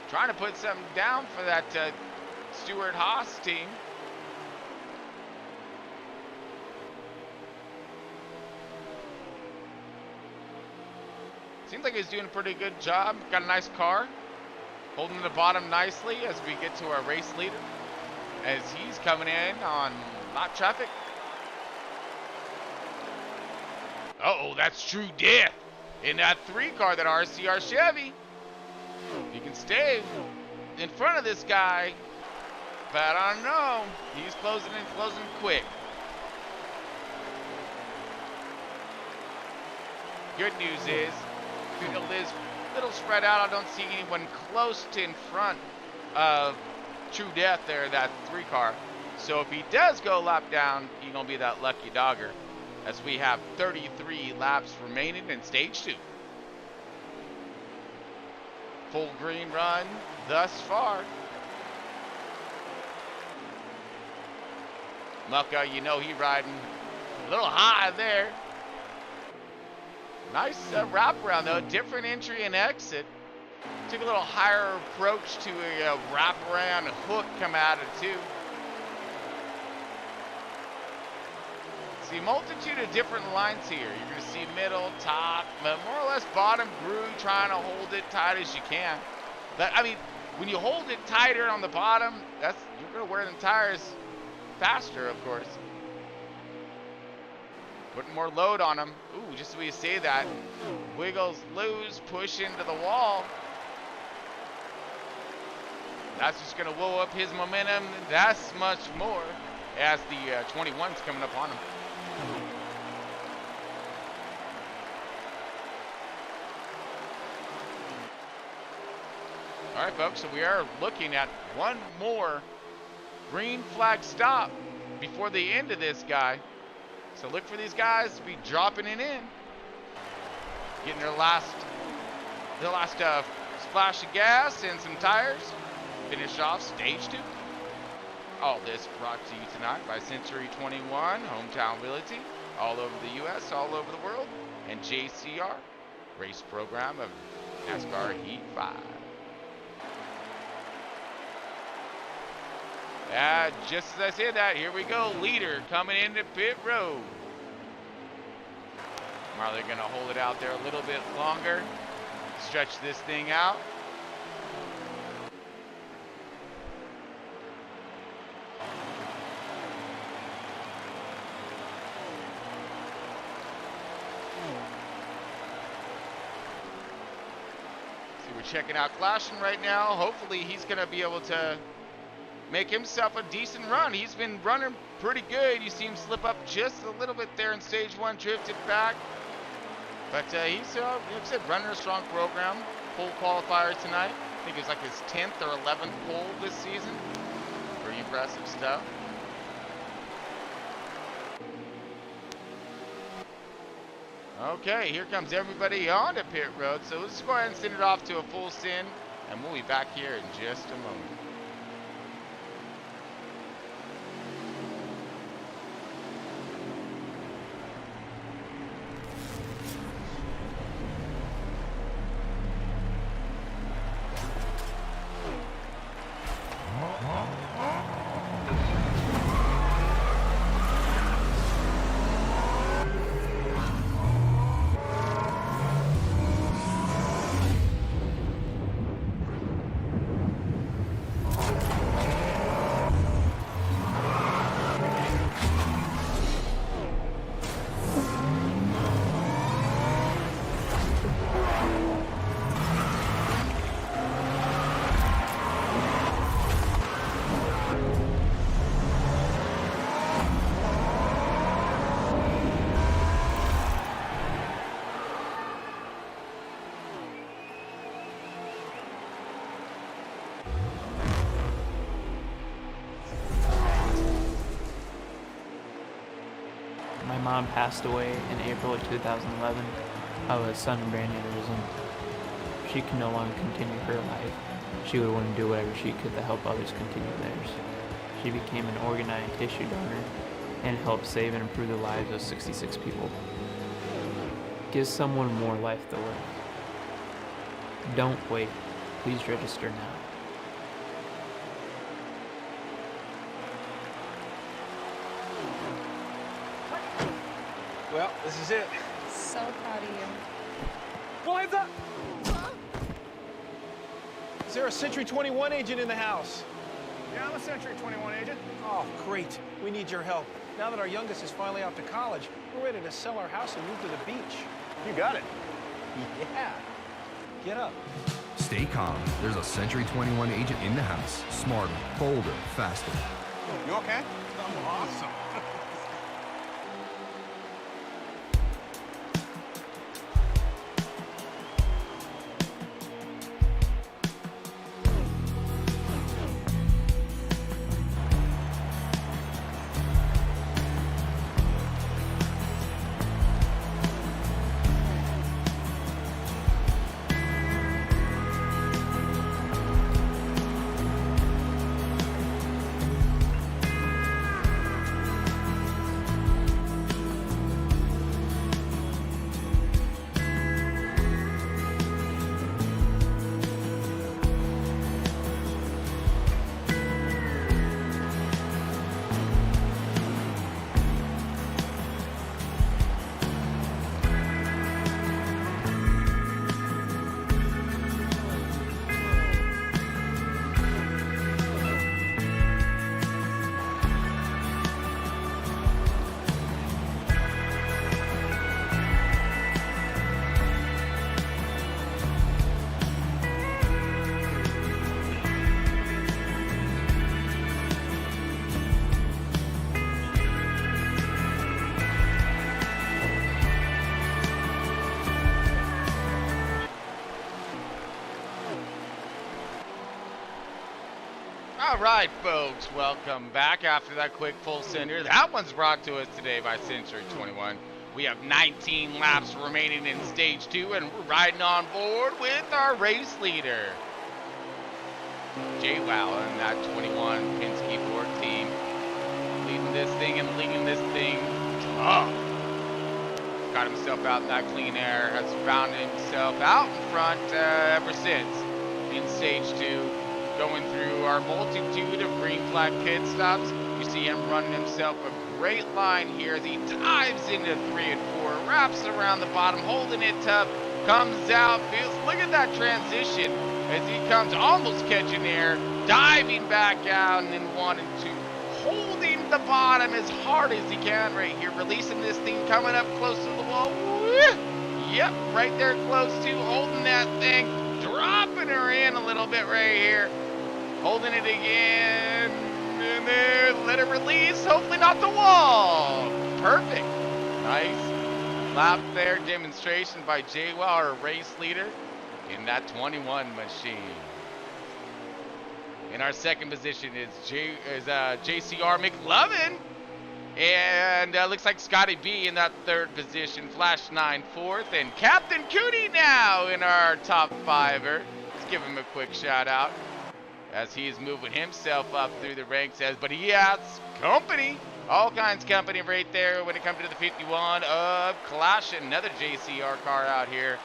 Trying to put something down for that Stuart Haas team. Seems like he's doing a pretty good job. Got a nice car. Holding the bottom nicely as we get to our race leader. As he's coming in on lap traffic. Uh-oh, that's true death in that 3 car, that RCR Chevy. He can stay in front of this guy, but I don't know. He's closing and closing quick. Good news is, field is a little spread out. I don't see anyone close to in front of True Death there, that 3 car. So if he does go lap down, he's gonna be that lucky dogger. as we have 33 laps remaining in stage 2. Full green run thus far. Mucka, you know he riding a little high there. Nice wraparound though, different entry and exit. Took a little higher approach to a wraparound hook come out of it too. See, multitude of different lines here. You're going to see middle, top, but more or less bottom groove, trying to hold it tight as you can. But I mean, when you hold it tighter on the bottom, you're going to wear them tires faster, of course. Putting more load on them. Ooh, just the way you say that. Wiggles loose, push into the wall. That's just going to blow up his momentum. That's much more as the 21's coming up on him. All right, folks, so we are looking at one more green flag stop before the end of this guy. So look for these guys to be dropping it in, getting their last splash of gas and some tires. Finish off stage 2. All this brought to you tonight by Century 21, Hometown Realty, all over the U.S., all over the world, and JCR, race program of NASCAR Heat 5. Just as I said that, here we go. Leader coming into pit road. Are they going to hold it out there a little bit longer? Stretch this thing out. See, we're checking out Clashin right now. Hopefully he's going to be able to make himself a decent run. He's been running pretty good. You see him slip up just a little bit there in stage 1, drifted back. But he's, like I said, running a strong program. Pole qualifier tonight. I think it was like his 10th or 11th pole this season. Pretty impressive stuff. Okay, here comes everybody on to pit road. So let's go ahead and send it off to a full send, and we'll be back here in just a moment. My mom passed away in April of 2011 of a sudden brain aneurysm. She could no longer continue her life. She would want to do whatever she could to help others continue theirs. She became an organ and tissue donor and helped save and improve the lives of 66 people. Give someone more life to live. Don't wait. Please register now. Well, this is it. So proud of you. Well, hands up! Is there a Century 21 agent in the house? Yeah, I'm a Century 21 agent. Oh, great. We need your help. Now that our youngest is finally out to college, we're ready to sell our house and move to the beach. You got it. Yeah. Get up. Stay calm. There's a Century 21 agent in the house. Smarter, bolder, faster. You okay? I'm awesome. All right, folks, welcome back after that quick full cinder. That one's brought to us today by Century 21. We have 19 laps remaining in stage 2, and we're riding on board with our race leader, J-Wow, and that 21 Penske Ford team. Leading this thing and leading this thing tough. Got himself out in that clean air, has found himself out in front ever since in stage 2. Going through our multitude of green flag pit stops. You see him running himself a great line here as he dives into 3 and 4, wraps around the bottom, holding it tough, comes out, feels, look at that transition as he comes almost catching air, diving back out and then 1 and 2, holding the bottom as hard as he can right here, releasing this thing, coming up close to the wall. Yep, right there close to, holding that thing, dropping her in a little bit right here. Holding it again, and then let it release, hopefully not the wall. Perfect. Nice lap there, demonstration by J-Well, our race leader, in that 21 machine. In our second position is JCR McLovin, and looks like Scotty B in that third position, Flash 9 fourth, and Captain Cootie now in our top 5er. Let's give him a quick shout out, as he is moving himself up through the ranks, but he has company, all kinds of company right there when it comes to the 51 of Clash, another JCR car out here,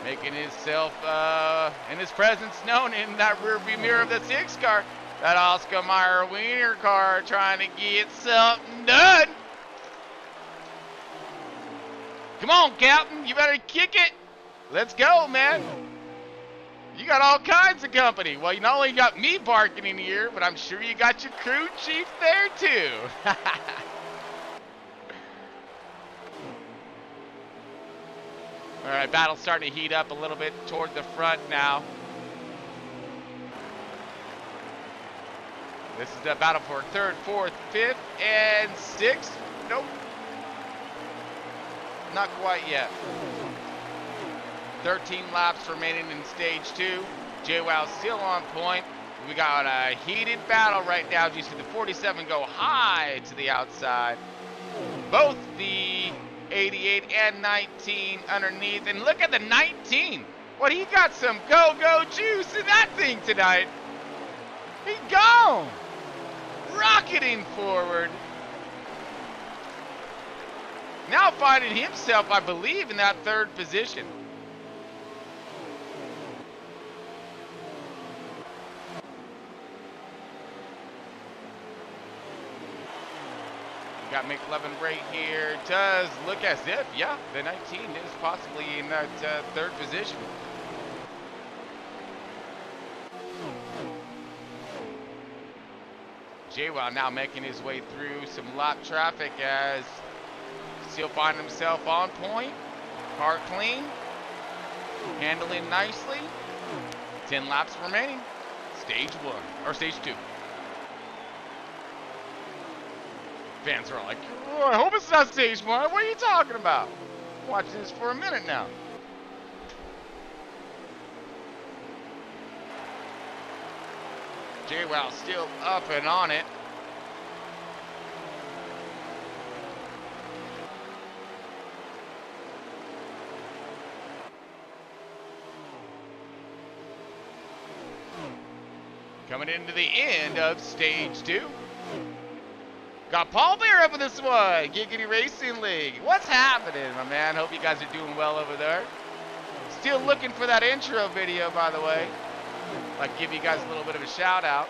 making himself and his presence known in that rearview mirror of the 6 car, that Oscar Mayer Wiener car, trying to get something done. Come on, Captain, you better kick it. Let's go, man. You got all kinds of company. Well, you not only got me barking in here, but I'm sure you got your crew chief there too. All right, battle's starting to heat up a little bit toward the front now. This is the battle for 3rd, 4th, 5th, and 6th. Nope. Not quite yet. 13 laps remaining in stage 2. J-Wow still on point. We got a heated battle right now. You see the 47 go high to the outside. Both the 88 and 19 underneath. And look at the 19. What, he got some go-go juice in that thing tonight. He gone. Rocketing forward. Now finding himself, I believe, in that 3rd position. Got McLovin right here. Does look as if, yeah, the 19 is possibly in that 3rd position. J-Wow now making his way through some lap traffic as still find himself on point. Car clean. Handling nicely. 10 laps remaining. Stage 1, or stage 2. Fans are all like, oh, I hope it's not stage 1. What are you talking about? I'm watching this for a minute now. J-Wow still up and on it. Coming into the end of stage 2. Got Paul Bear up in this one. Giggity Racing League. What's happening, my man? Hope you guys are doing well over there. Still looking for that intro video, by the way. Like, give you guys a little bit of a shout out.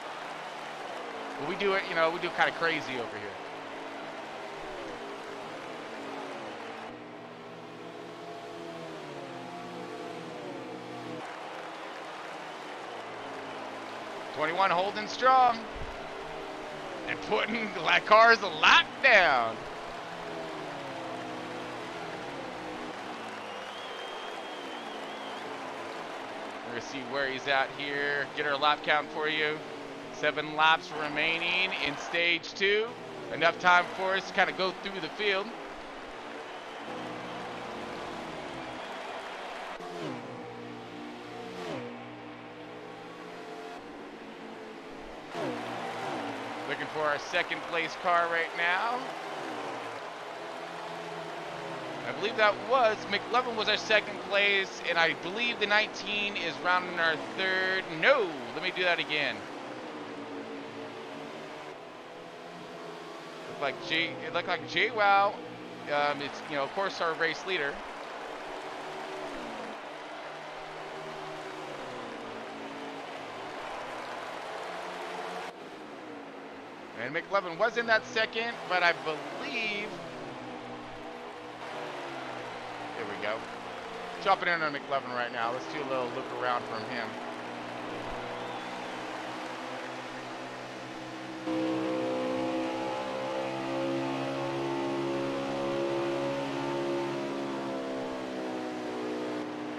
But we do it, you know, we do kind of crazy over here. '21 holding strong. And putting the cars a lot down. We're going to see where he's at here. Get our lap count for you. 7 laps remaining in stage 2. Enough time for us to kind of go through the field. Looking for our second place car right now. I believe that was, McLovin was our second place, and I believe the 19 is rounding our third. No, let me do that again. It looked like JWoww, it's, you know, of course, our race leader. And McLovin was in that second, but I believe, there we go. Jumping in on McLovin right now. Let's do a little look around from him.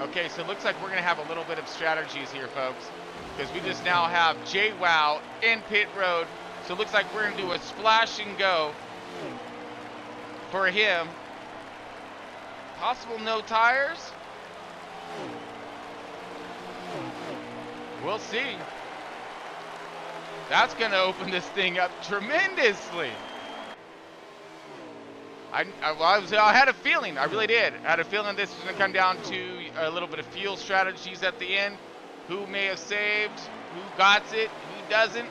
Okay, so it looks like we're going to have a little bit of strategies here, folks, because we just now have JWoww in pit road. So it looks like we're going to do a splash and go for him. Possible no tires. We'll see. That's going to open this thing up tremendously. I had a feeling, I really did. I had a feeling this was going to come down to a little bit of fuel strategies at the end. Who may have saved, who got it, who doesn't.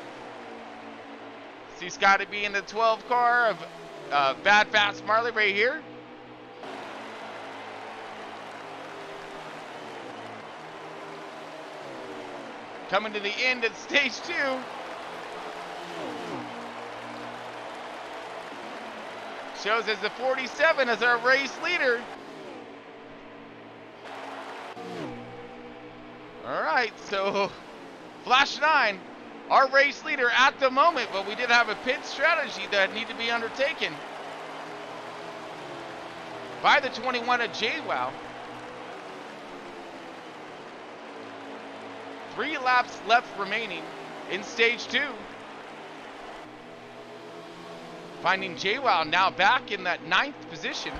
See Scotty B in the 12 car of Bad Fast Marley right here. Coming to the end at stage 2. Shows as the 47 as our race leader. All right, so Flash 9, our race leader at the moment, but we did have a pit strategy that needed to be undertaken by the 21 of JWoww. 3 laps left remaining in stage 2. Finding JWoww now back in that 9th position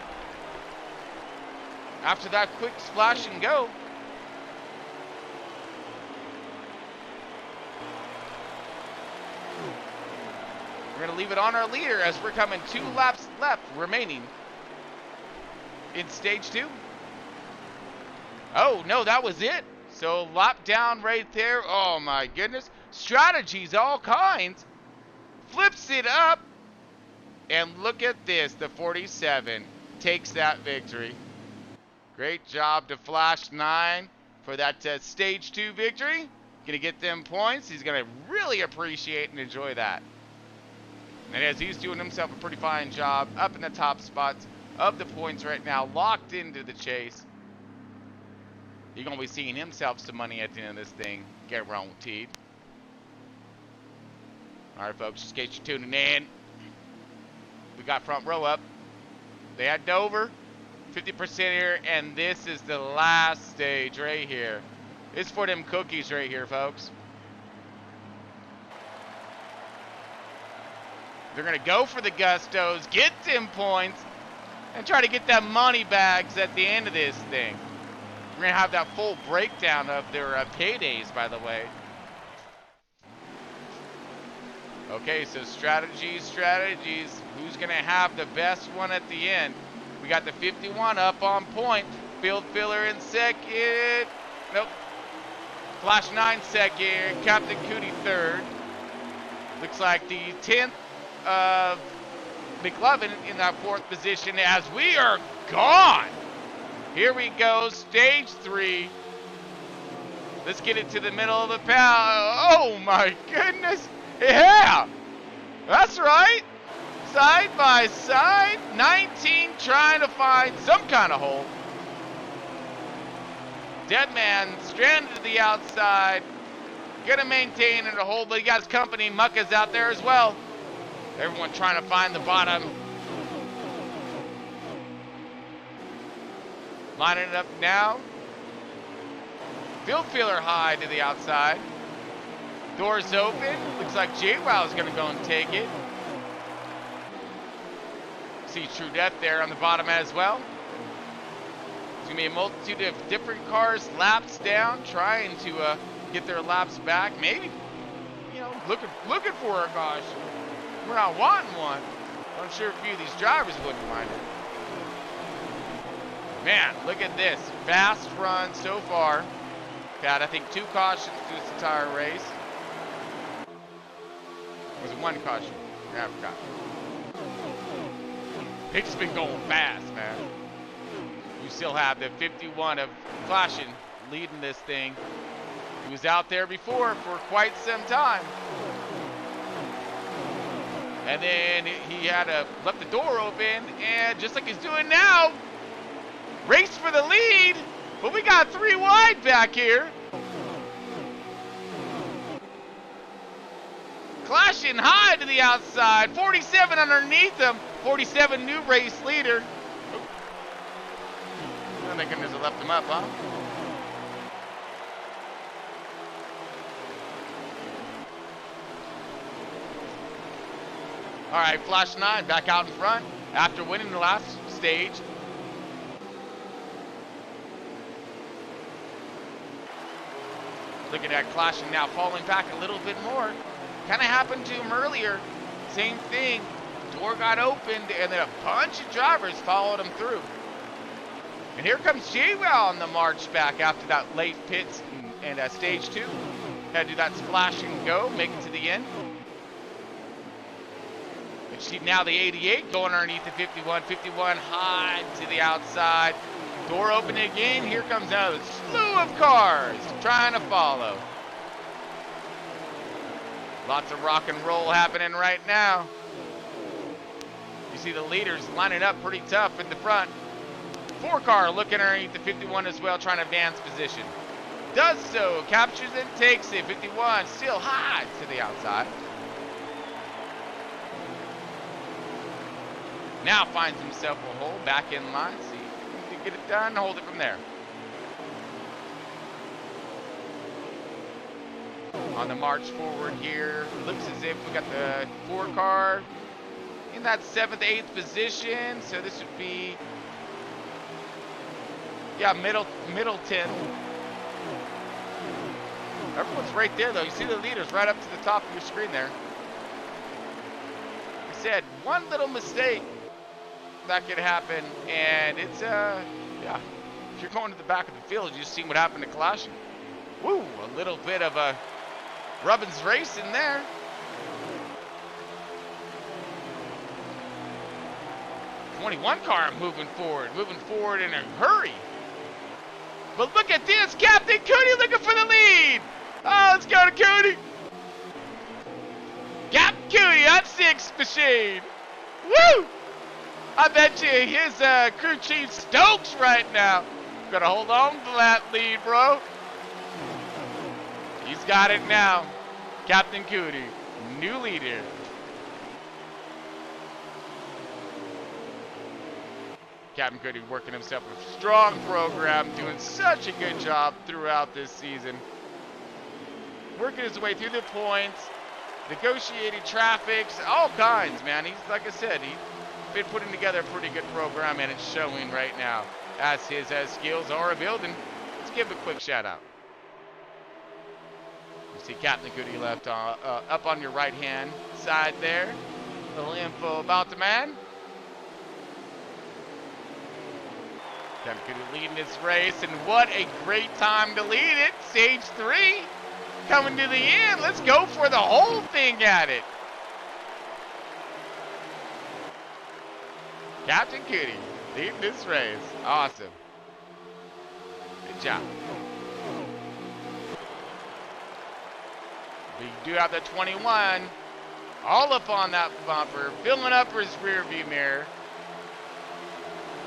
after that quick splash and go. We're going to leave it on our leader as we're coming 2 laps left remaining in stage 2. Oh, no, that was it. So lap down right there. Oh, my goodness. Strategies, all kinds. Flips it up. And look at this. The 47 takes that victory. Great job to Flash 9 for that stage 2 victory. Going to get them points. He's going to really appreciate and enjoy that. And as he's doing himself a pretty fine job up in the top spots of the points right now, locked into the chase. You're going to be seeing himself some money at the end of this thing, guaranteed. All right, folks, just in case you're tuning in, we got front row up. They had Dover, 50% here, and this is the last stage right here. It's for them cookies right here, folks. They're going to go for the gustos, get them points, and try to get them money bags at the end of this thing. We're going to have that full breakdown of their paydays, by the way. Okay, so strategies. Who's going to have the best one at the end? We got the 51 up on point. Field filler in second. Nope. Flash 9 second. Captain Cootie third. Looks like the 10th McLovin in that 4th position as we are gone. Here we go, stage 3. Let's get it to the middle of the path. Oh my goodness. Yeah, that's right. Side by side, 19 trying to find some kind of hole. Dead man stranded to the outside. Gonna maintain in a hole, but he got his company. Mucka's out there as well. Everyone trying to find the bottom. Lining it up now. Field feeler high to the outside. Doors open. Looks like JWoww is going to go and take it. See True Death there on the bottom as well. It's going to be a multitude of different cars, laps down, trying to get their laps back. Maybe, you know, looking for a caution. We're not wanting one. I'm sure a few of these drivers wouldn't mind it. Man, look at this. Fast run so far. Got, I think, 2 cautions through this entire race. Was it 1 caution? Yeah, I forgot. It's been going fast, man. You still have the 51 of Clashin leading this thing. He was out there before for quite some time. And then he had left the door open, and just like he's doing now, race for the lead. But we got 3 wide back here. Clashing high to the outside. 47 underneath him. 47 new race leader. Oh, thank goodness I left him up, huh? All right, Flash 9 back out in front after winning the last stage. Looking at Clashing now falling back a little bit more. Kind of happened to him earlier. Same thing. Door got opened, and then a bunch of drivers followed him through. And here comes J-Well on the march back after that late pits and stage 2. Had to do that splash and go, make it to the end. And she now the 88 going underneath the 51. 51 high to the outside. Door open again. Here comes another slew of cars trying to follow. Lots of rock and roll happening right now. You see the leaders lining up pretty tough in the front. 4 car looking underneath the 51 as well, trying to advance position. Does so, captures and takes it. 51 still high to the outside. Now finds himself a hole back in line. See if he can get it done, hold it from there. On the march forward here, looks as if we got the 4 car in that 7th, 8th position. So this would be, yeah, Middleton. Everyone's right there though. You see the leaders right up to the top of your screen there. Like I said, one little mistake that could happen, and it's yeah. If you're going to the back of the field, you just seen what happened to Clashing. Woo, a little bit of a Rubbin's race in there. '21 car moving forward in a hurry. But look at this, Captain Cody looking for the lead. Oh, let's go to Cody. Captain Cody on 6th machine. Woo! I bet you his crew chief Stokes right now. Gonna hold on to that lead, bro. He's got it now. Captain Cody, new leader. Captain Cody working himself a strong program, doing such a good job throughout this season. Working his way through the points, negotiating traffics, all kinds, man. He's, like I said, he's been putting together a pretty good program, and it's showing right now as his skills are building. Let's give him a quick shout out. You see Captain Cody left up on your right hand side there. A little info about the man. Captain Cody leading this race, and what a great time to lead it. Stage 3 coming to the end. Let's go for the whole thing at it. Captain Cody leading this race. Awesome. Good job. We do have the 21 all up on that bumper, filling up his rear view mirror.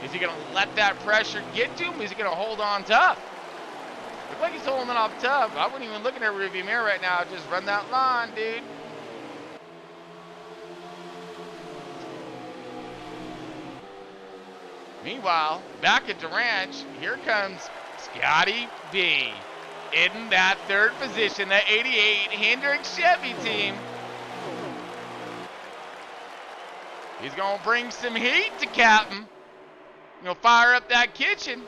Is he going to let that pressure get to him? Is he going to hold on tough? Looks like he's holding on tough. I wouldn't even look in that rear view mirror right now. Just run that line, dude. Meanwhile, back at the ranch, here comes Scotty B in that 3rd position, that 88 Hendrick Chevy team. He's going to bring some heat to Captain. You know, fire up that kitchen.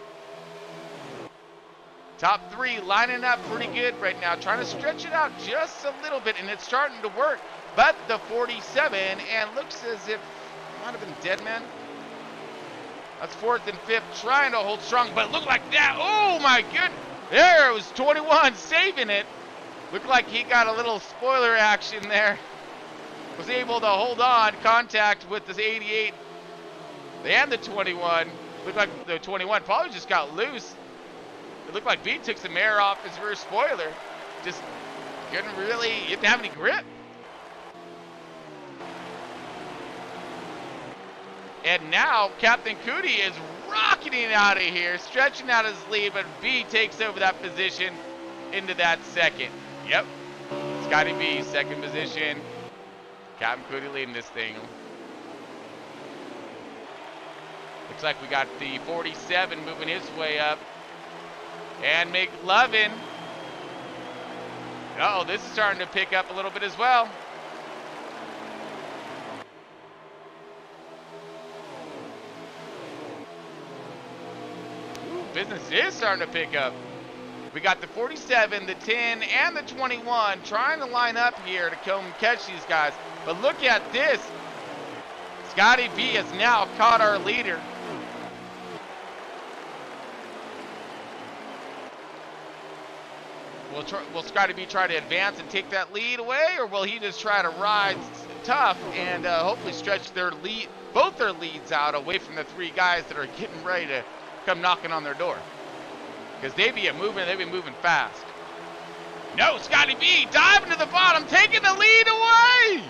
Top 3 lining up pretty good right now, trying to stretch it out just a little bit, and it's starting to work. but the 47, and looks as if it might have been Deadman. That's 4th and 5th, trying to hold strong, but it looked like that. Oh my goodness. There it was 21 saving it. Looked like he got a little spoiler action there. Was able to hold on, contact with this 88 and the 21. Looked like the 21 probably just got loose. It looked like B took some air off his rear spoiler. Just couldn't really, he didn't have any grip. And now Captain Cootie is rocketing out of here, stretching out his lead, but B takes over that position into that second. Yep, Scotty B, second position. Captain Cootie leading this thing. Looks like we got the 47 moving his way up. And McLovin. Uh-oh, this is starting to pick up a little bit as well. Ooh, business is starting to pick up. We got the 47, the 10, and the 21 trying to line up here to come catch these guys. But look at this. Scotty B has now caught our leader. Will Scotty B try to advance and take that lead away, or will he just try to ride tough and hopefully stretch their lead, both their leads out away from the 3 guys that are getting ready to come knocking on their door? Because they be moving fast. No, Scotty B diving to the bottom, taking the lead away.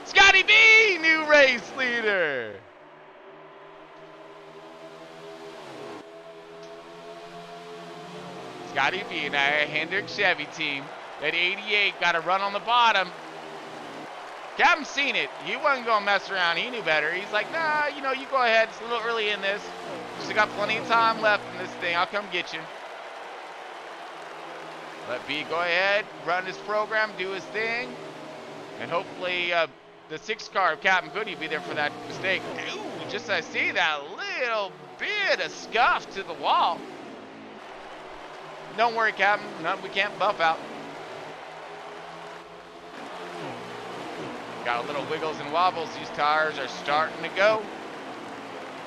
Scotty B, new race leader. Scotty B and a Hendrick Chevy team. That 88 got a run on the bottom. Captain seen it. He wasn't going to mess around. He knew better. He's like, nah, you know, you go ahead. It's a little early in this. Still got plenty of time left in this thing. I'll come get you. Let B go ahead, run his program, do his thing. And hopefully the 6 car of Captain Cootie be there for that mistake. Ooh, just I see that little bit of scuff to the wall. Don't worry, Captain. No, we can't buff out. Got a little wiggles and wobbles. These tires are starting to go.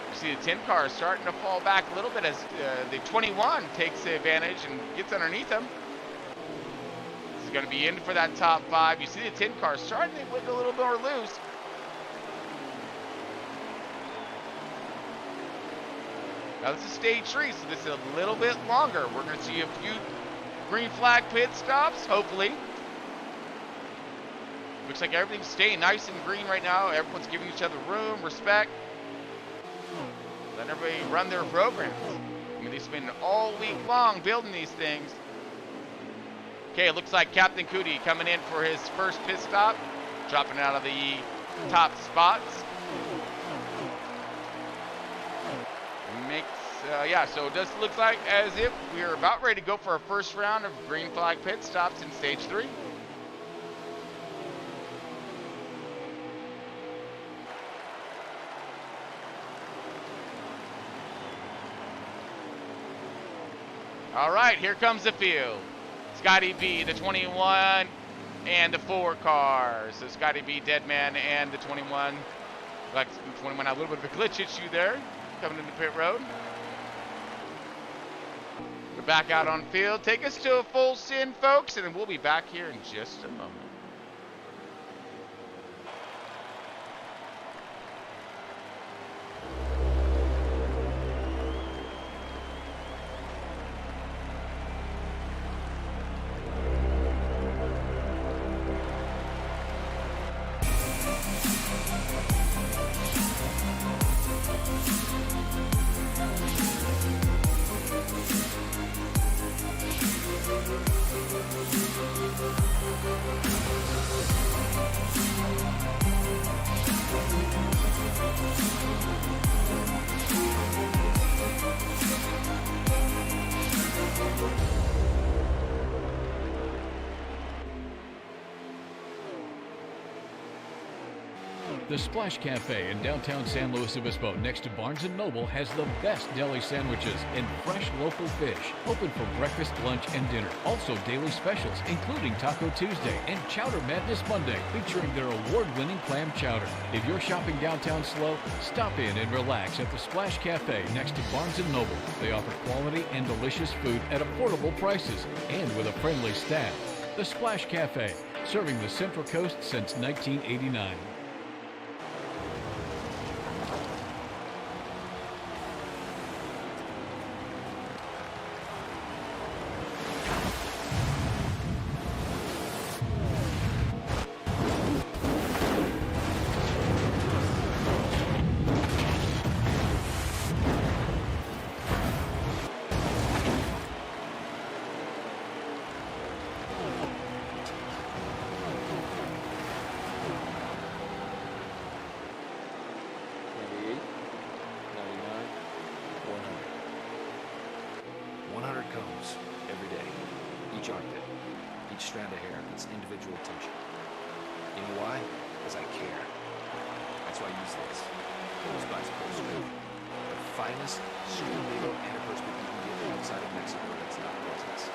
You see the 10 car is starting to fall back a little bit as the 21 takes advantage and gets underneath them. This is going to be in for that top 5. You see the 10 car starting to wiggle a little more loose. Now this is stage 3, so this is a little bit longer. We're going to see a few green flag pit stops, hopefully. Looks like everything's staying nice and green right now. Everyone's giving each other room, respect. Let everybody run their programs. I mean, they've been all week long building these things. Okay, it looks like Captain Cootie coming in for his first pit stop, dropping out of the top spots. Yeah, so it does look like as if we are about ready to go for our first round of green flag pit stops in stage 3. All right, here comes the field. Scotty B, the 21, and the 4 cars. So Scotty B, Deadman, and the 21. Like the 21 had a little bit of a glitch issue there, coming into pit road. We're back out on field. Take us to a full send, folks, and then we'll be back here in just a moment. The Splash Cafe in downtown San Luis Obispo next to Barnes & Noble has the best deli sandwiches and fresh local fish. Open for breakfast, lunch, and dinner. Also daily specials, including Taco Tuesday and Chowder Madness Monday, featuring their award-winning clam chowder. If you're shopping downtown slow, stop in and relax at the Splash Cafe next to Barnes & Noble. They offer quality and delicious food at affordable prices and with a friendly staff. The Splash Cafe, serving the Central Coast since 1989. Each armpit, each strand of hair needs individual attention. You know why? Because I care. That's why I use this. Those guys are screw. The finest screw needle antiperspirant you can get outside of Mexico that's not poisonous.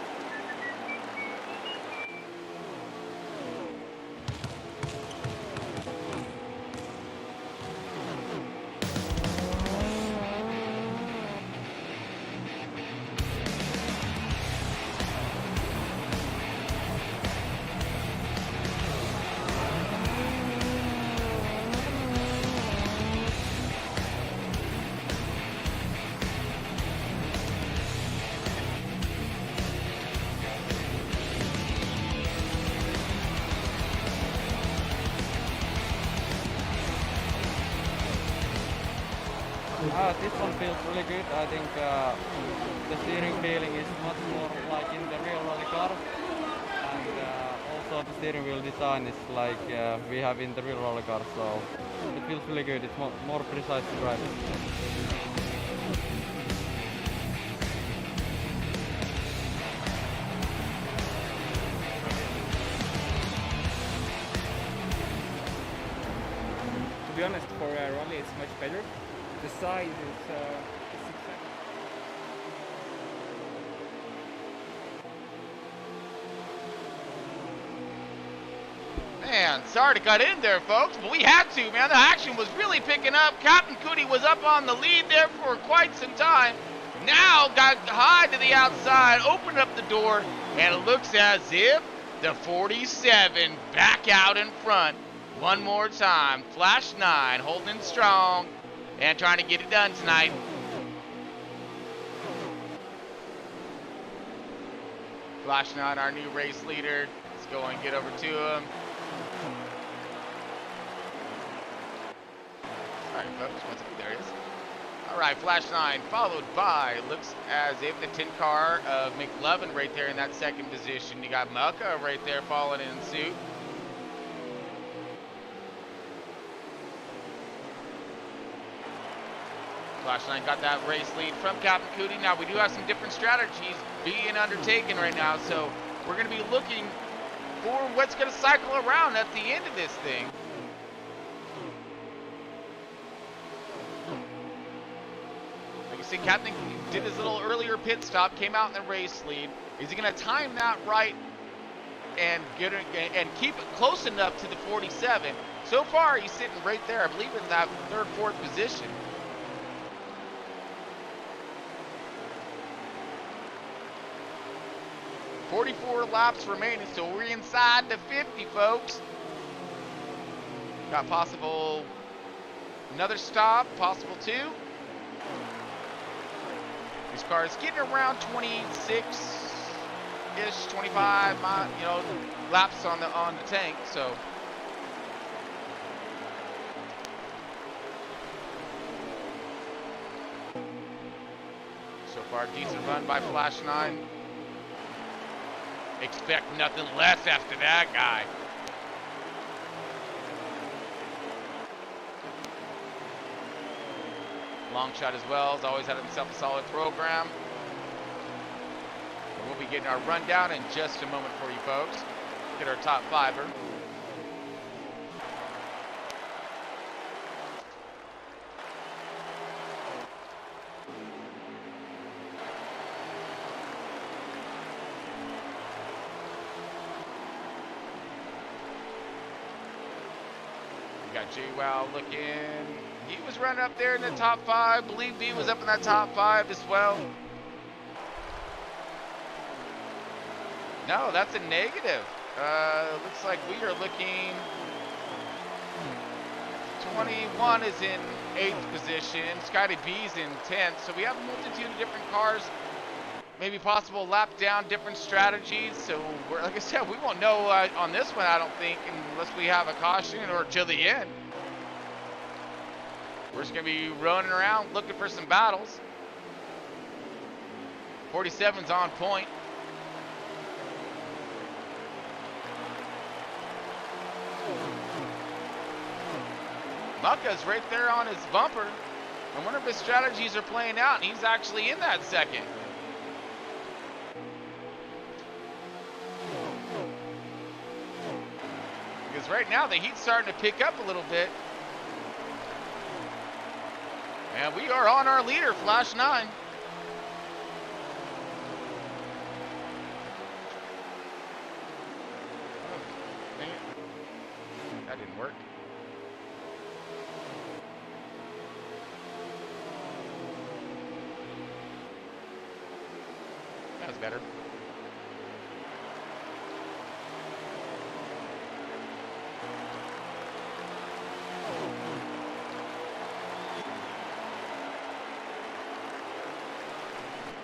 This one feels really good. I think the steering feeling is much more like in the real rally car, and also the steering wheel design is like we have in the real rally car, so it feels really good. It's more precise to drive. To be honest, for a rally it's much better. The size is exciting. Man, sorry to cut in there, folks, but we had to, man. The action was really picking up. Captain Cootie was up on the lead there for quite some time. Now got high to the outside, opened up the door, and it looks as if the 47 back out in front. One more time. Flash 9 holding strong and trying to get it done tonight. Flash 9, our new race leader. Let's go and get over to him. All right, folks. There he is. All right, Flash 9 followed by, looks as if the 10 car of McLovin right there in that second position. You got Mucka right there following in suit. Flash 9 got that race lead from Captain Cootie. Now, we do have some different strategies being undertaken right now, so we're going to be looking for what's going to cycle around at the end of this thing. Like you see, Captain did his little earlier pit stop, came out in the race lead. Is he going to time that right and get it, and keep it close enough to the 47? So far, he's sitting right there, I believe, in that third, fourth position. .44 laps remaining, so we're inside the 50, folks. Got possible another stop, possible 2. These cars getting around 26-ish, 25, laps on the tank. So far, decent run by Flash 9. Expect nothing less after that guy. Long shot as well. Has always had himself a solid program. And we'll be getting our rundown in just a moment for you folks. Get our top fiver. J-Wow looking. He was running up there in the top 5. Believe B was up in that top 5 as well. No, that's a negative. Looks like we are looking. 21 is in 8th position. Scotty B's in 10th. So we have a multitude of different cars. Maybe possible lap down, different strategies. So, like I said, we won't know on this one, I don't think, unless we have a caution or till the end. We're just going to be running around looking for some battles. 47's on point. Mucka's right there on his bumper. I wonder if his strategies are playing out, and he's actually in that second. Because right now the heat's starting to pick up a little bit. And we are on our leader, Flash 9. Oh, dang it. That didn't work. That was better.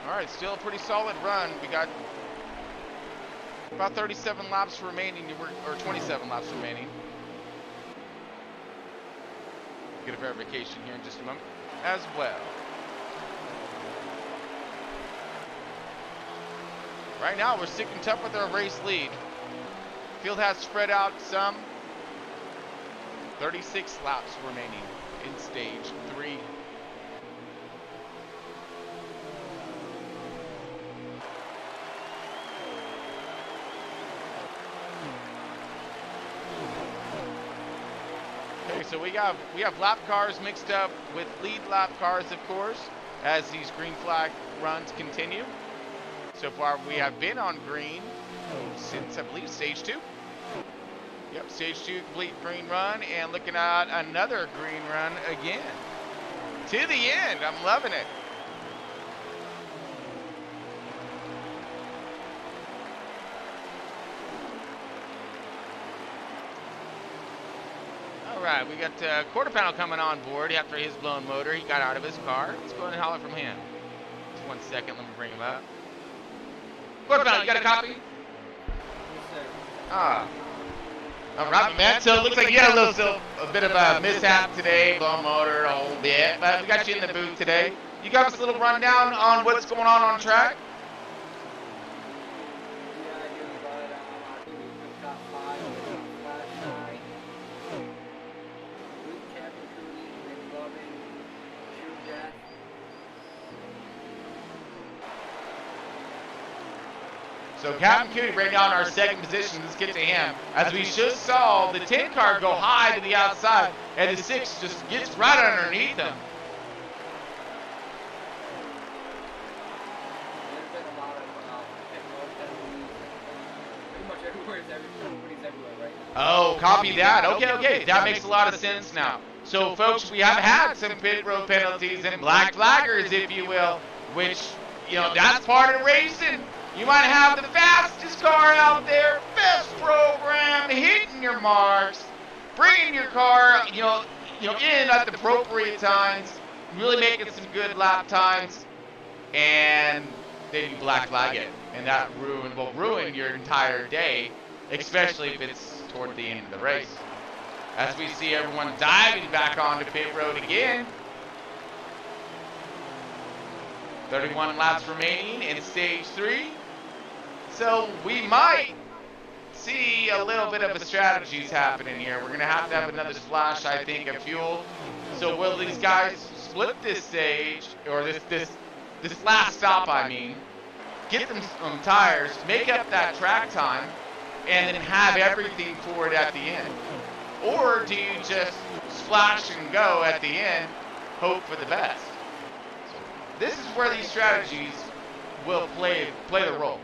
All right, still a pretty solid run. We got about 37 laps remaining, or 27 laps remaining. Get a verification here in just a moment as well. Right now, we're sticking tough with our race lead. Field has spread out some. 36 laps remaining in stage 3. Okay, so we have lap cars mixed up with lead lap cars, of course, as these green flag runs continue. So far, we have been on green since, I believe, stage 2. Yep, stage 2 complete green run, and looking at another green run again. To the end, I'm loving it. All right, we got quarter panel coming on board after his blown motor. He got out of his car. Let's go ahead and holler from him. Just 1 second, let me bring him up. Quarter panel, you got a copy? Yes, sir. Ah. All right, man. So it looks like you had a bit of a mishap today, blown motor a whole bit, but we got you in the booth today. You got us a little rundown on what's going on track? Yeah, I do, but I think we took top 5, Flash 9, Luke Captain Cooney, McLovin, True Death. So Captain Cooney right now in our second position. Let's get to him. As we just saw the 10 car go high to the outside, and the 6 just gets right underneath him. There's been a lot of pit road penalties. Pretty much everybody's everywhere right now. Oh, copy that. Okay. That makes a lot of sense now. So, folks, we have had some pit road penalties and black flaggers, if you will, which, that's part of racing. You might have the fastest car out there, best program, hitting your marks, bringing your car, in at the appropriate times, really making some good lap times, and then you black flag it, and that will ruin your entire day, especially if it's toward the end of the race. As we see everyone diving back onto pit road again. 31 laps remaining in stage 3. So we might see a little bit of a strategies happening here. We're going to have another splash, I think, of fuel. So will these guys split this stage, or this last stop, I mean, get them some tires, make up that track time, and then have everything for it at the end? Or do you just splash and go at the end, hope for the best? So this is where these strategies will play the role.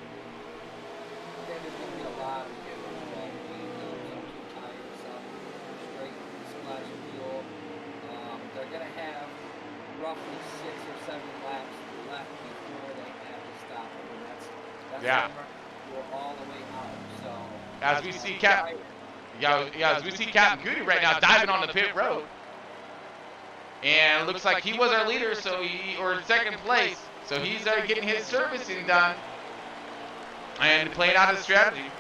There's going to be a lot of different strategies, some tires, some straight splash roughly 6 or 7 laps left before they have to stop. I mean, that's Yeah. when we're all the way out. So As we see as we see Captain Goody right now diving on the pit road. And it looks like he was our leader, or second place. So he's getting his servicing done and playing out his strategy.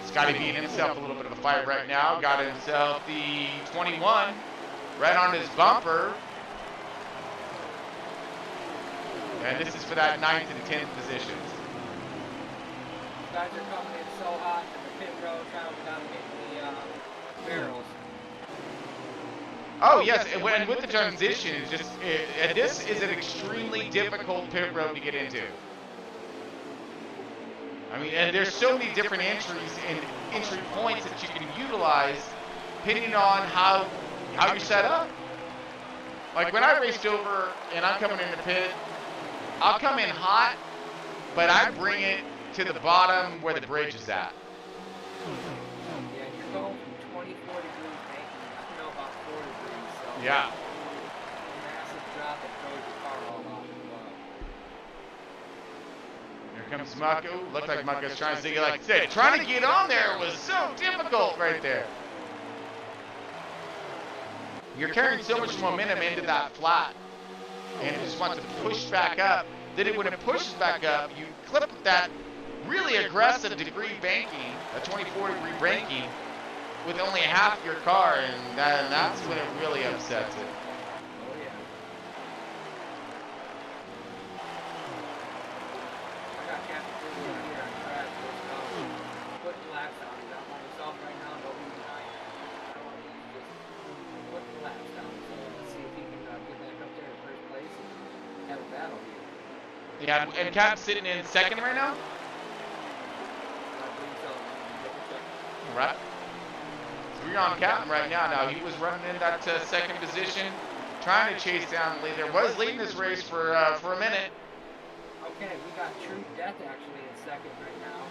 Scotty being himself a little bit of a fight right now. Got himself the 21 right on his bumper. And this is for that 9th and 10th positions. Guys are coming in so hot in the pit road, trying to hit the barrels. Oh yes, and with the transition, this is an extremely difficult pit road to get into. I mean, and there's so many different entries and entry points that you can utilize depending on how you're set up. Like when I raced over and I'm coming in the pit, I'll come in hot, but I bring it to the bottom where the bridge is at. Yeah, you're going from 24 degrees banking up to about 4 degrees. So Yeah. Massive drop that throws your car all off the bottom. Here comes Mako. Looked like Mako's trying to get, like I said, trying to get on there was so difficult right there. You're carrying so much momentum into that flat, and it just wants to push back up. Then when it pushes back up, you clip that really aggressive degree banking, a 24-degree banking, with only half your car, and that's when it really upsets it. Oh yeah. I got Captain Goody out here on track, just putting laps on. He's out by himself right now, nobody behind him. I don't want to just put the laps down. So let's see if he can get back up there in first place and have a battle here. Yeah, and Cap's sitting in second right now? Right. So we're on Captain right now. Now, he was running in that second position, trying to chase down the leader. Was leading this race for a minute. Okay, we got True Death actually in second right now.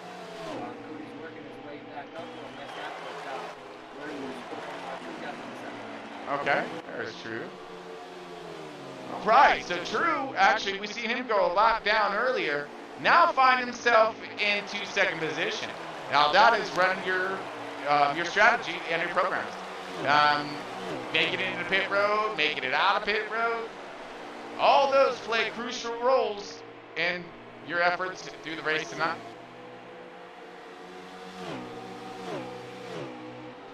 Cody's working his way back up. We'll miss that, but we're True Death in second right now. Okay, there's True. Right, so True, actually, we seen him go a lap down earlier. Now find himself into second position. Now that is running your strategy and your programs. Making it into pit road, making it out of pit road. All those play crucial roles in your efforts through the race tonight.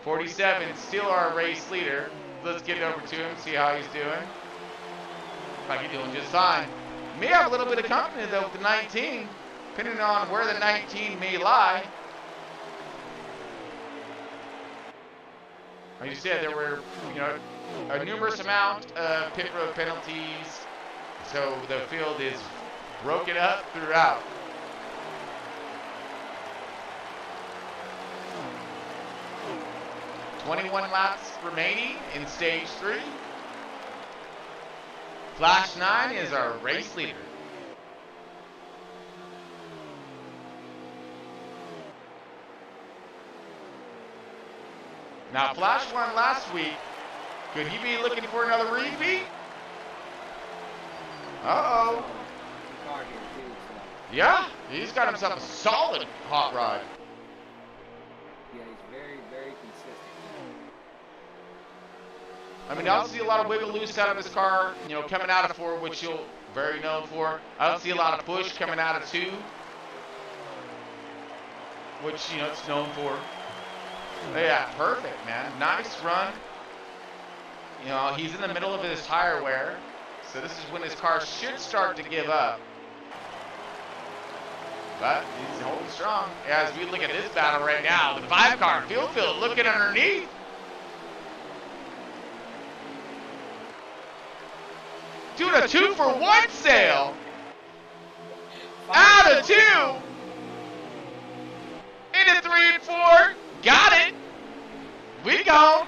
47, still our race leader. Let's get over to him, see how he's doing. Like he's doing just fine. May have a little bit of company though with the 19, depending on where the 19 may lie. Like you said, there were, a numerous amount of pit road penalties, so the field is broken up throughout. "21 laps remaining in stage 3. Flash 9 is our race leader. Now, Flash won last week. Could he be looking for another repeat? Uh-oh. Yeah, he's got himself a solid hot rod. Yeah, he's very, very consistent. I mean, I don't see a lot of wiggle loose out of his car, coming out of 4, which you're very known for. I don't see a lot of push coming out of 2, which, it's known for. Yeah, perfect, man. Nice run. He's in the middle of his tire wear, so this is when his car should start to give up. But he's holding strong. As we look at this battle right now, the 5 car, Field looking underneath. Doing a 2-for-1 sale. Out of 2. Into 3 and 4. Got it. We go.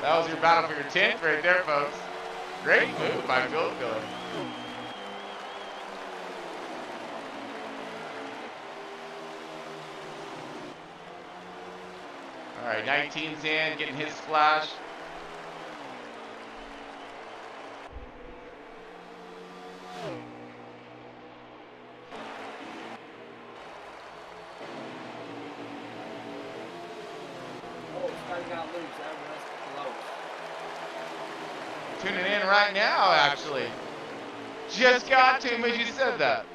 That was your battle for your 10th right there, folks. Great move by Field. All right, 19's in, getting his splash. Got loose. That was close. Tuning in right now, actually. Just got to him as you said that.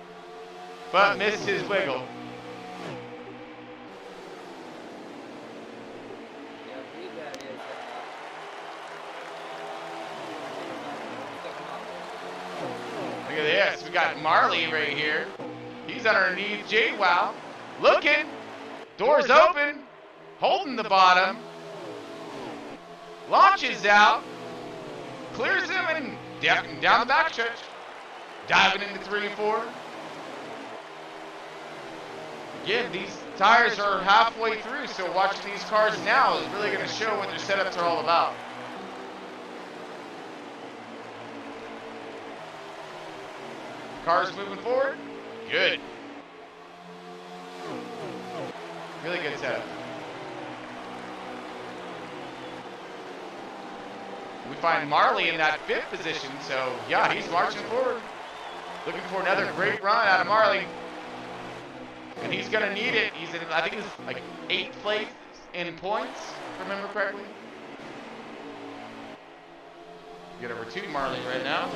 But missed his wiggle. Yeah, I believe that is. Look at this. We got Marley right here. He's underneath J-Wow. Looking. Doors open. Holding the bottom. Launches out. Clears him and down the back stretch. Diving into 3 and 4. Again, these tires are halfway through, so watching these cars now is really going to show what their setups are all about. Cars moving forward. Good. Really good setup. We find Marley in that 5th position, so yeah, he's marching forward. Looking for another great run out of Marley. And he's going to need it. He's in, I think it's like 8th place in points, if I remember correctly. Get over to Marley right now.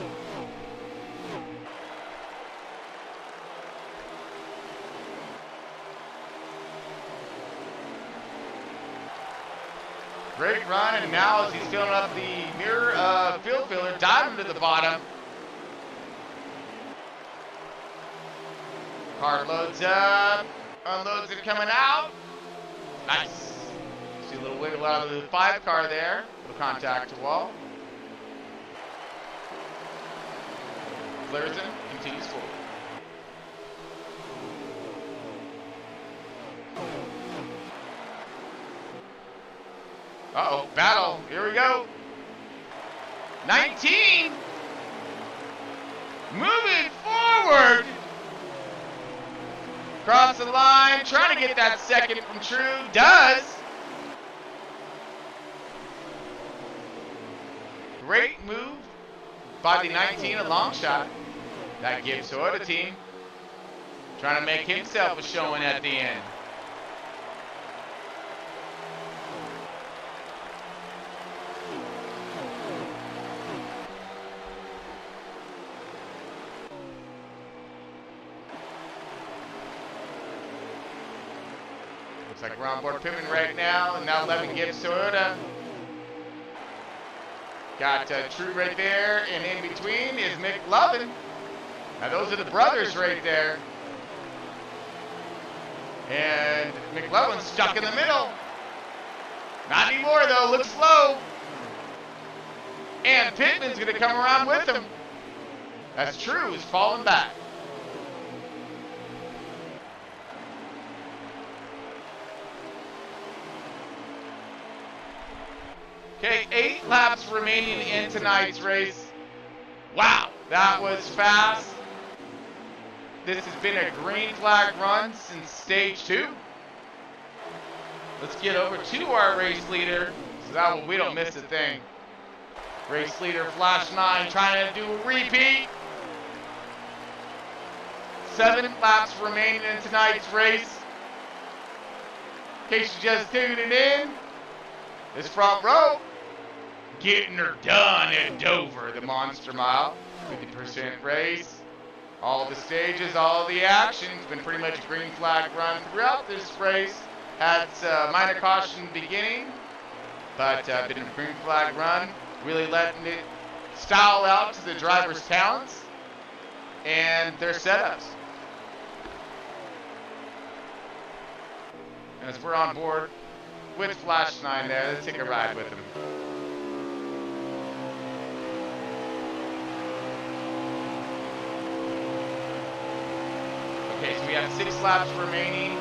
Great run, and now as he's filling up the mirror field filler, diving to the bottom. Car loads up, unloads it coming out. Nice. See a little wiggle out of the 5 car there. Little contact to wall. Clears him, continues forward. Uh-oh, battle. Here we go. 19. Moving forward. Cross the line, trying to get that second from True. Does. Great move by the 19, a long shot. That gives Toyota team. Trying to make himself a showing at the end. Looks like we're on board Pittman right now, and now Levin gives Toyota. Got True right there, and in between is McLovin. Now those are the brothers right there. And McLovin's stuck in the middle. Not anymore though, looks slow. And Pittman's gonna come around with him. That's True, is falling back. Okay, 8 laps remaining in tonight's race. Wow, that was fast. This has been a green flag run since stage 2. Let's get over to our race leader so that way we don't miss a thing. Race leader Flash 9 trying to do a repeat. 7 laps remaining in tonight's race. In case you just tuned in, this front row getting her done at Dover, the Monster Mile. 50% race. All the stages, all the action. It's been pretty much a green flag run throughout this race. Had minor caution beginning, but been a green flag run. Really letting it style out to the driver's talents and their setups. And as we're on board with Flash 9 there, let's take a ride with him. Okay, so we have 6 laps remaining.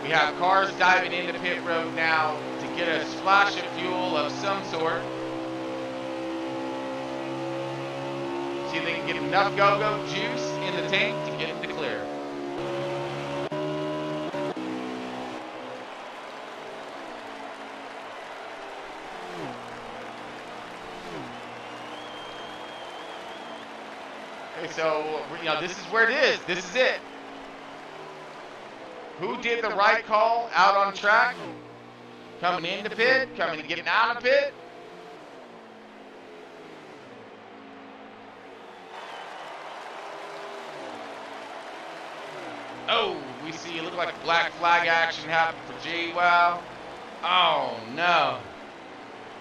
We have cars diving into pit road now to get a splash of fuel of some sort. See if they can get enough go-go juice in the tank to get it to clear. So, you know, this is where it is. This is it. Who did the right call out on track? Coming into pit, getting out of pit. Oh, we see it look like black flag action happened for J-Wow. Oh no.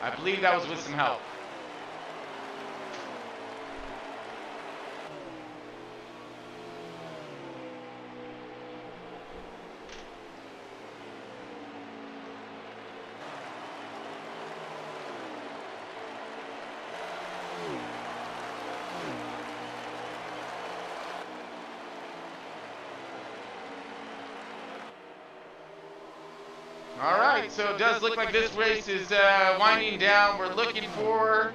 I believe that was with some help. All right, so it does look like this race is winding down. We're looking for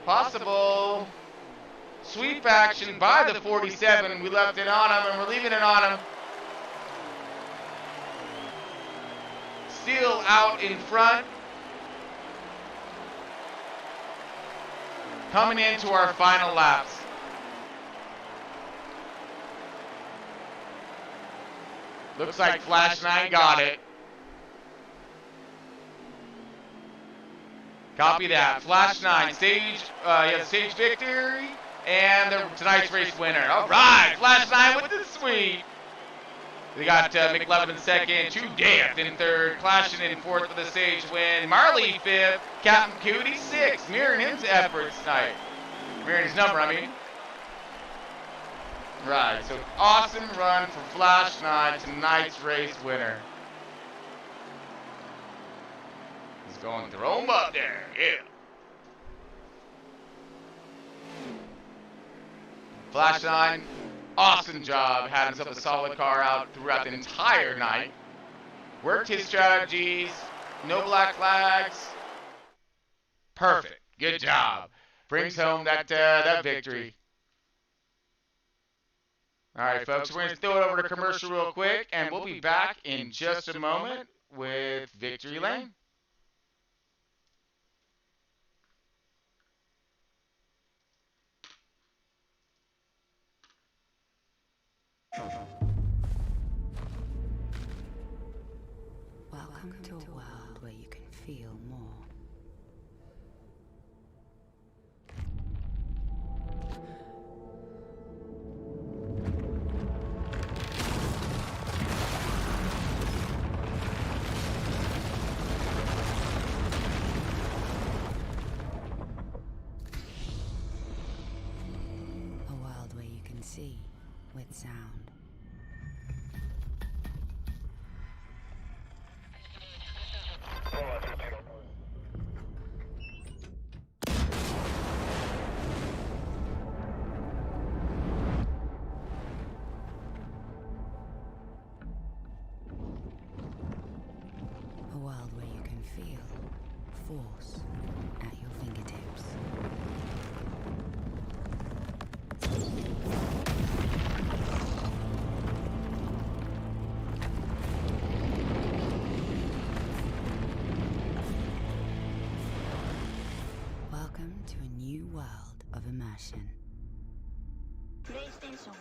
possible sweep action by the 47. We left it on him, and we're leaving it on him. Still out in front. Coming into our final laps. Looks like Flash 9 got it. Copy that. Flash 9, stage victory, and tonight's race winner. All right, Flash 9 with the sweep. We got McLevin in second, True Death in third, Clashing in fourth for the stage win. Marley fifth, Captain Cootie sixth, mirroring his efforts tonight. Mirroring his number, I mean. Right, so awesome run for Flash 9, tonight's race winner. Going to throw him up there, yeah. Flash 9, awesome job. Had himself a solid car out throughout the entire night. Worked his strategies, no black flags. Perfect, good job. Brings home that victory. All right, folks, we're going to throw it over to commercial real quick, and we'll be back in just a moment with Victory Lane. Welcome to a world where you can feel more. A world where you can see with sound. A world where you can feel force at your fingertips. Welcome to a new world of immersion. PlayStation.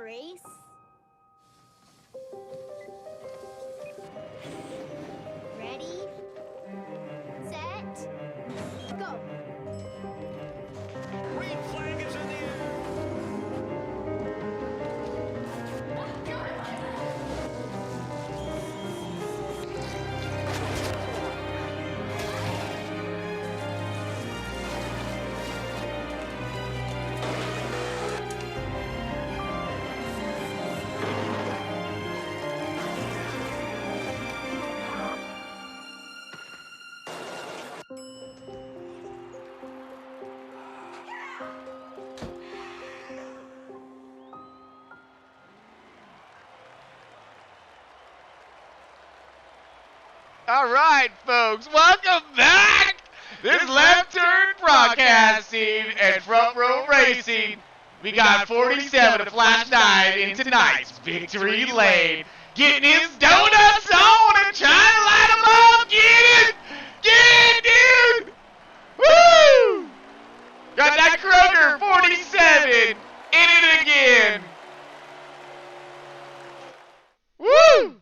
race? Ready, set, go. Green flag is in the air. All right, folks, welcome back. This is Left Turn Broadcasting and Front Row Racing. We got 47 to Flash 9 in tonight's Victory Lane. Getting his donuts on and trying to light them up. Get it! Get it, dude! Woo! Got that Kroger 47 in it again. Woo!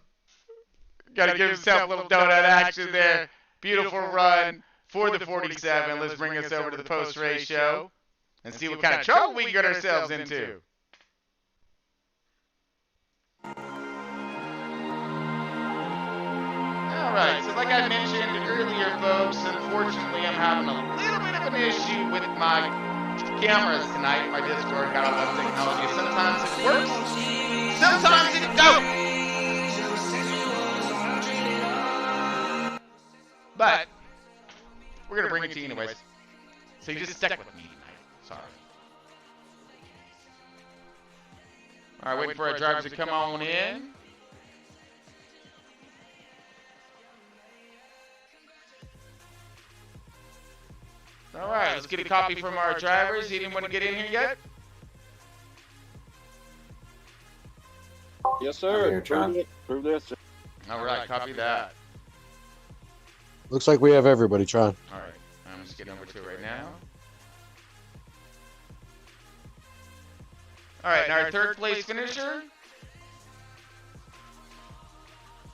Got to give himself a little donut action there. Beautiful run for the 47. Let's bring us over to the post-race show and see what kind of trouble we get ourselves into. All right, so like I mentioned earlier, folks, unfortunately I'm having a little bit of an issue with my cameras tonight. My Discord got a lot of technology. Sometimes it works, sometimes it don't. But we're going to bring it to you anyways. So you just stuck with me tonight. Sorry. All right, waiting for our drivers to come on in. All right, let's get a copy from our drivers. He didn't want to get in here yet? Yes, sir. Prove this. All right, copy that. Looks like we have everybody trying. All right, I'm just getting over to it right now. All right, now our third place finisher.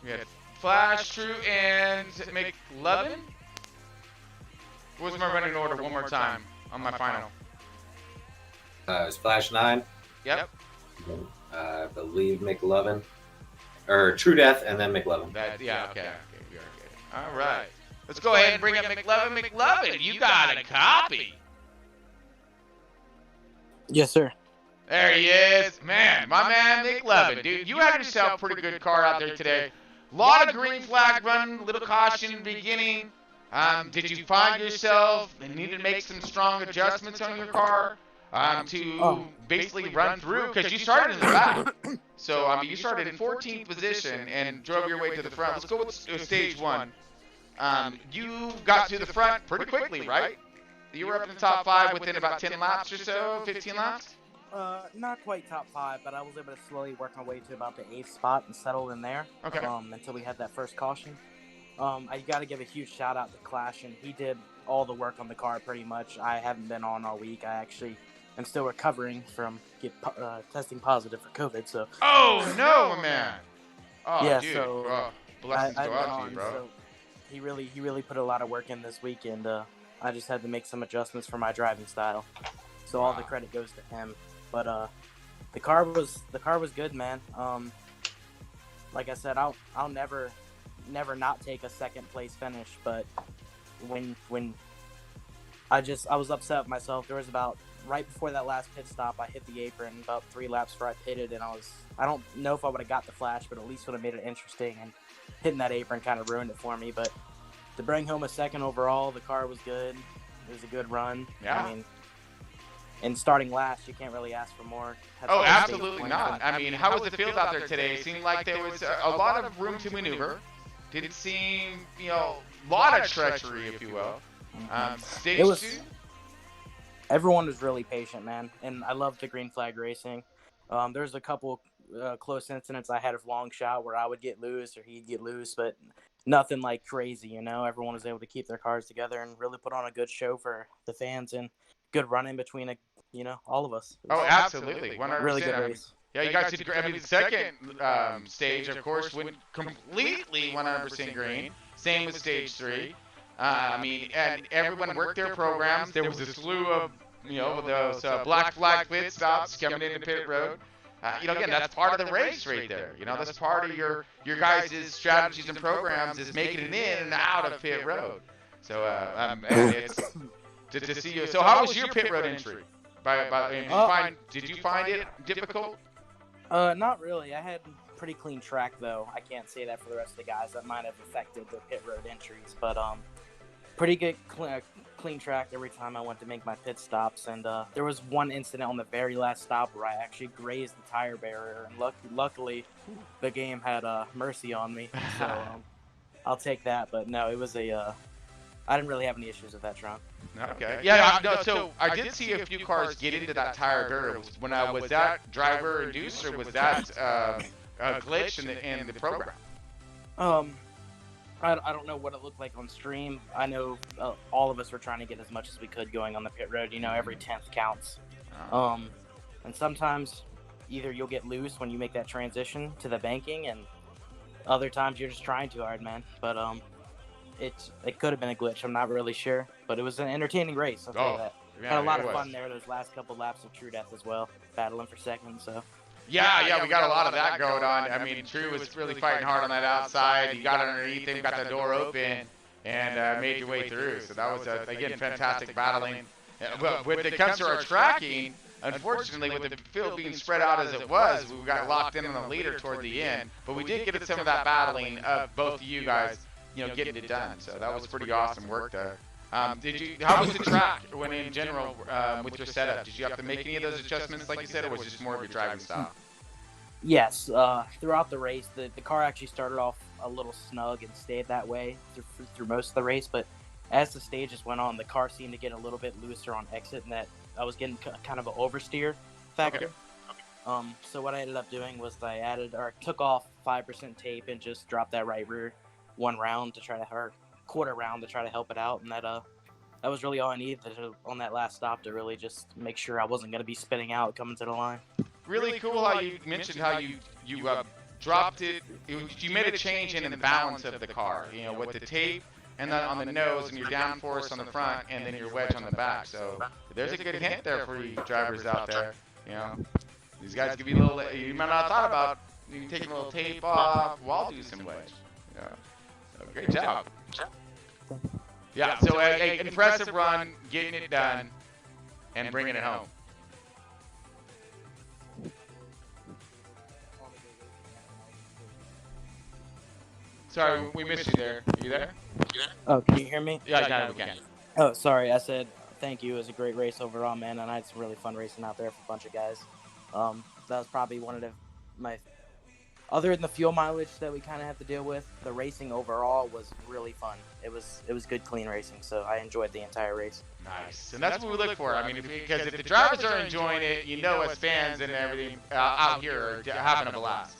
We had Flash, True, and McLovin. What was my running order one more time on my final? It's Flash 9. Yep. I believe McLovin. Or True Death and then McLovin. Yeah, okay. We are good. All right. Let's go ahead and bring up McLovin. McLovin, you got a copy. Yes, sir. There he is. Man, my man McLovin. Dude, you had yourself a pretty good car out there today. Lot of green flag running, little caution in the beginning. Did you find yourself needed to make some strong adjustments on your car to basically run through? Because you started in the back. So, I mean, you started in 14th position and drove your way to the front. Let's go with stage one. You got to the front pretty quickly, right? You were up in the top 5 within about 10 laps or so, 15 laps? Not quite top 5, but I was able to slowly work my way to about the 8th spot and settle in there. Okay. Until we had that first caution. I got to give a huge shout out to Clash, and he did all the work on the car pretty much. I haven't been on all week. I actually am still recovering from testing positive for COVID. So. Oh no, man! Oh, yeah, dude. so blessings go out to you, bro. So he really put a lot of work in this weekend. I just had to make some adjustments for my driving style. So all the credit goes to him. But the car was good, man. Like I said, I'll never not take a second place finish, but when I was upset with myself. There was about right before that last pit stop, I hit the apron about 3 laps before I pitted, and I don't know if I would have got the flash, but at least would have made it interesting, and hitting that apron kind of ruined it for me. But to bring home a second overall, the car was good. It was a good run. Yeah. I mean, and starting last, you can't really ask for more. Oh, absolutely not. I mean, how was the field out there today? It seemed like there was a lot of room to maneuver. Didn't seem, a lot of treachery, if you will. Stage 2? Everyone was really patient, man, and I loved the green flag racing. There's a couple close incidents I had of long shot where I would get loose or he'd get loose, but nothing like crazy, Everyone was able to keep their cars together and really put on a good show for the fans and good run in between, all of us. Oh, absolutely. 100%. Really good race. Yeah, you guys did great. I mean, the second stage, of course, went completely 100% green. Same with stage 3. I mean, and everyone worked their programs. There was a slew of, those black flag pit stops coming into pit road. Again, that's part of the race right there. That's part of your guys' strategies and programs is making it in and out of pit road. So, and it's to see you. So, how was your pit road entry? Did you find it difficult? Not really. I had pretty clean track though. I can't say that for the rest of the guys. That might have affected their pit road entries, but pretty good clean track every time I went to make my pit stops. And there was one incident on the very last stop where I actually grazed the tire barrier, and luckily the game had mercy on me. So I'll take that. But no, it was I didn't really have any issues with that, Tron. Okay. Yeah. So I did see a few cars get into that tire barrier. Was that driver induced, or was that a glitch in the program? I don't know what it looked like on stream. I know all of us were trying to get as much as we could going on the pit road. Every 10th counts. And sometimes either you'll get loose when you make that transition to the banking, and other times you're just trying too hard, man. But it could have been a glitch. I'm not really sure, but it was an entertaining race. I'll tell you that. Had a lot of fun there. Those last couple laps of True Death as well, battling for second. So. Yeah, we got a lot of that going on. I mean, True was really fighting hard on that outside. You got underneath him, got the door open, and made your way through. So that was, again, fantastic battling. But when it comes to our tracking, unfortunately, with the field being spread out as it was, we got locked in on the leader toward the end. But we did get at some of that battling of both of you guys, getting it done. So that was pretty awesome work there. How was the track when in general with your setup? Did you have to make any of those adjustments, like you said, or was it just more of your driving style? Yes, throughout the race, the car actually started off a little snug and stayed that way through most of the race. But as the stages went on, the car seemed to get a little bit looser on exit, and that I was getting kind of an oversteer factor. Okay. So what I ended up doing was I took off 5% tape and just dropped that right rear one round quarter round to try to help it out, and that was really all I needed on that last stop to really just make sure I wasn't going to be spinning out coming to the line. Really cool how you mentioned how you dropped it. You made a change in the balance of the car, with the tape and then on the nose and your downforce on the front and then your wedge on the back. So there's a good hint there for you drivers out there. These guys give you a little. You might not have thought about taking a little tape off while doing some wedge. Yeah. So great job. Yeah. So an impressive run, getting it done, and bringing it home. Sorry, we missed you there. Are you there? Oh, can you hear me? Yeah, we can. Oh, sorry. I said thank you. It was a great race overall, man, and I had some really fun racing out there for a bunch of guys. That was probably one of my other than the fuel mileage that we kind of have to deal with, the racing overall was really fun. It was good, clean racing, so I enjoyed the entire race. Nice, and that's what we look for. I mean, because if the drivers are enjoying it, us fans and everything out here are having a blast.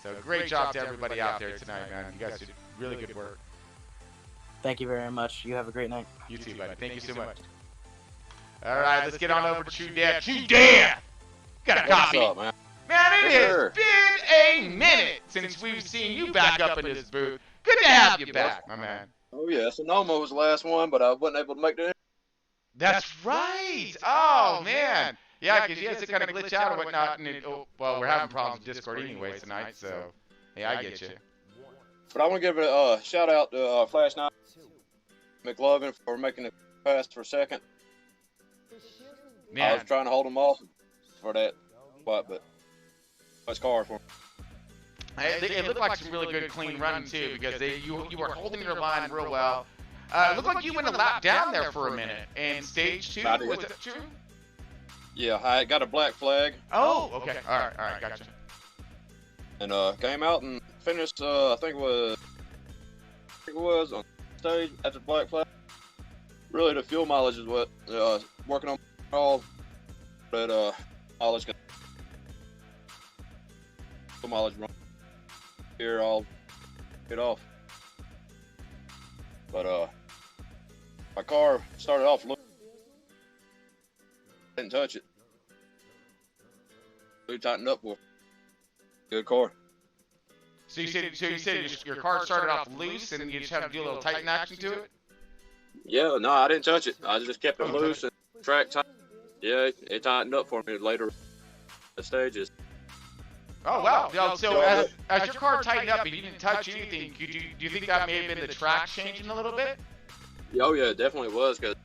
So great job to everybody out there tonight, man. You guys did really good work. Thank you very much. You have a great night. You too, buddy. Thank you so much. All right, let's get on over to True Death. True Death! Got a copy. What's up, man? Man, it has been a minute since we've seen you back up in this booth. Good to have you back, my man. Oh, yeah. Sonoma was the last one, but I wasn't able to make that. That's right. Oh, man. Yeah, because you had to kind of glitch out or whatnot. And well, we're having problems with Discord anyway tonight, so yeah, I get you. But I want to give a shout out to Flash 9 McLovin for making it pass for second. Man. I was trying to hold him off for that spot, but it's hard for him. It looked like some really good clean running too, because you were holding your line real well. It looked like you went a lap down there for a minute. And stage 2, was that true? Yeah, I got a black flag. Oh, okay. All right, gotcha. And came out and finished. I think it was on stage at the black flag. Really, the fuel mileage is what working on all that mileage. Fuel mileage run here, I'll get off. But my car started off. Didn't touch it. We tightened up for. Good car. So you said your car started off loose and you just had to do a little tighten action to it? Yeah, no, I didn't touch it. I just kept it loose and track tight. Yeah, it tightened up for me later the stages. Oh, wow. So as your car tightened up and you didn't touch anything, do you think that may have been the track changing a little bit? Oh, yeah, it definitely was, because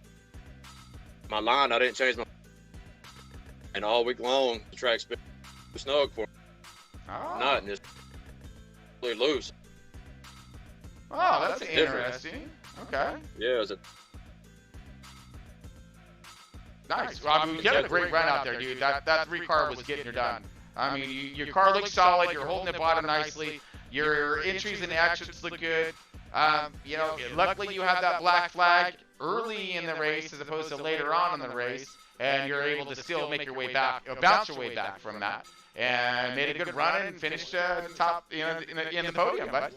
my line, I didn't change my... And all week long, the track's been snug for me. Oh. Not, and just really loose. Oh, that's interesting. Okay. Yeah, it was a... Nice. Well, I mean, you had a great run out there, dude. That 3-car was getting her done. I mean, your car looks solid. You're holding the bottom nicely. Your entries and exits look good. You know, luckily you have that black flag early in the race as opposed to later on in the race, and you're able to still make your way back, bounce your way back from that, and made a good run and finished top, you know, in the podium, bud.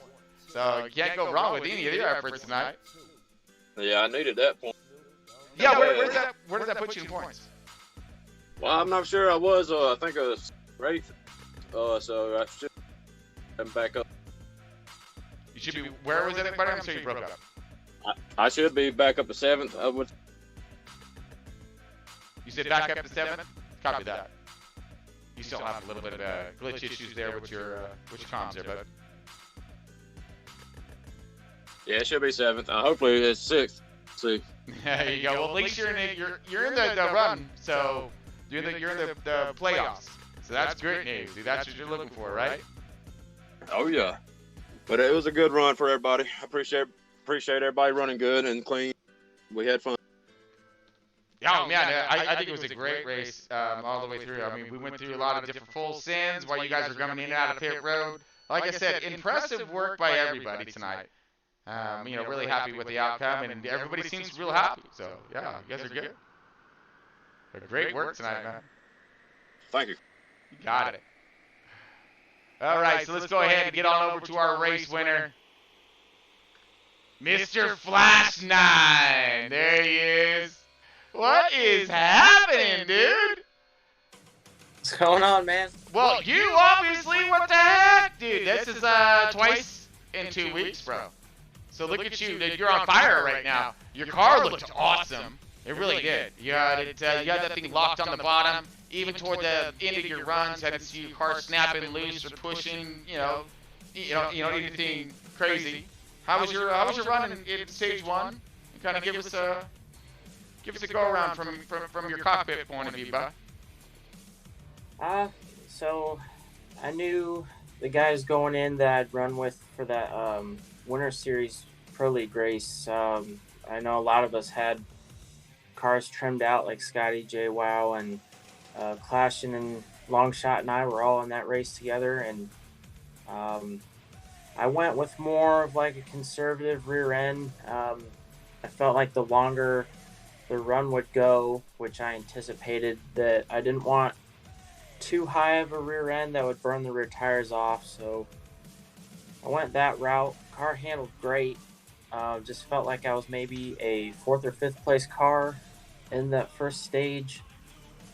So you can't go wrong with any of your efforts tonight. Yeah, I needed that point. Yeah, where does that put you in points? Well, I'm not sure. I was, I think I was 8th. So I should come back up. You should be. Where was it, everybody? I'm sorry you broke up. I should be back up to 7th. I would. You said back up to 7th? Copy that. You still have a little bit of glitch issues there with your comms there, but. Yeah, it should be 7th. Hopefully it's 6th. See. There you go. Well, at least you're in the run, so you're in the playoffs. So that's great news, dude. That's what you're looking for, right? Oh yeah. But it was a good run for everybody. I appreciate everybody running good and clean. We had fun. Oh man, I think it was a great race all the way through. I mean, we went through a lot of different full sends while you guys were coming in and out of pit road. Like I said, impressive work by everybody tonight. You know, really happy with the outcome, and everybody seems real happy. So yeah, you guys are good. Great work tonight, man. Thank you. You got it. All right, so let's go ahead and get on over to our race winner, Mr. Flash 9. There he is. What is happening, dude? What's going on, man? Well, you obviously, what the heck, dude? This is twice in 2 weeks, bro. So look at you, dude. You're on fire right now. Your car looked awesome. It really did. You had that thing locked on the bottom. Even toward the end of your runs, I didn't see your car snapping loose or pushing. You know, anything crazy. How was your run in stage 1? And kind of give us a go around from your cockpit point of view, bud. So I knew the guys going in that I'd run with for that Winter Series Pro League race. I know a lot of us had cars trimmed out, like Scotty, JWoww, and Clashin' and Longshot and I were all in that race together, and I went with more of like a conservative rear end. I felt like the longer the run would go, which I anticipated, that I didn't want too high of a rear end that would burn the rear tires off, so I went that route. Car handled great. Just felt like I was maybe a 4th or 5th place car in that first stage.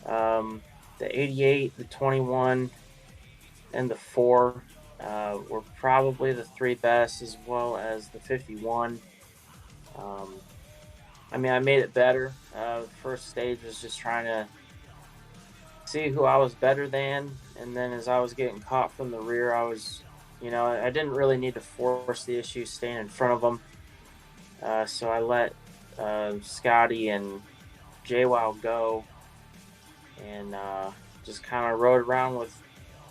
The 88, the 21, and the 4 were probably the 3 best, as well as the 51. I mean, I made it better. The first stage was just trying to see who I was better than, and then as I was getting caught from the rear, I was, I didn't really need to force the issue staying in front of them. So I let Scotty and JWoww go, and just kind of rode around with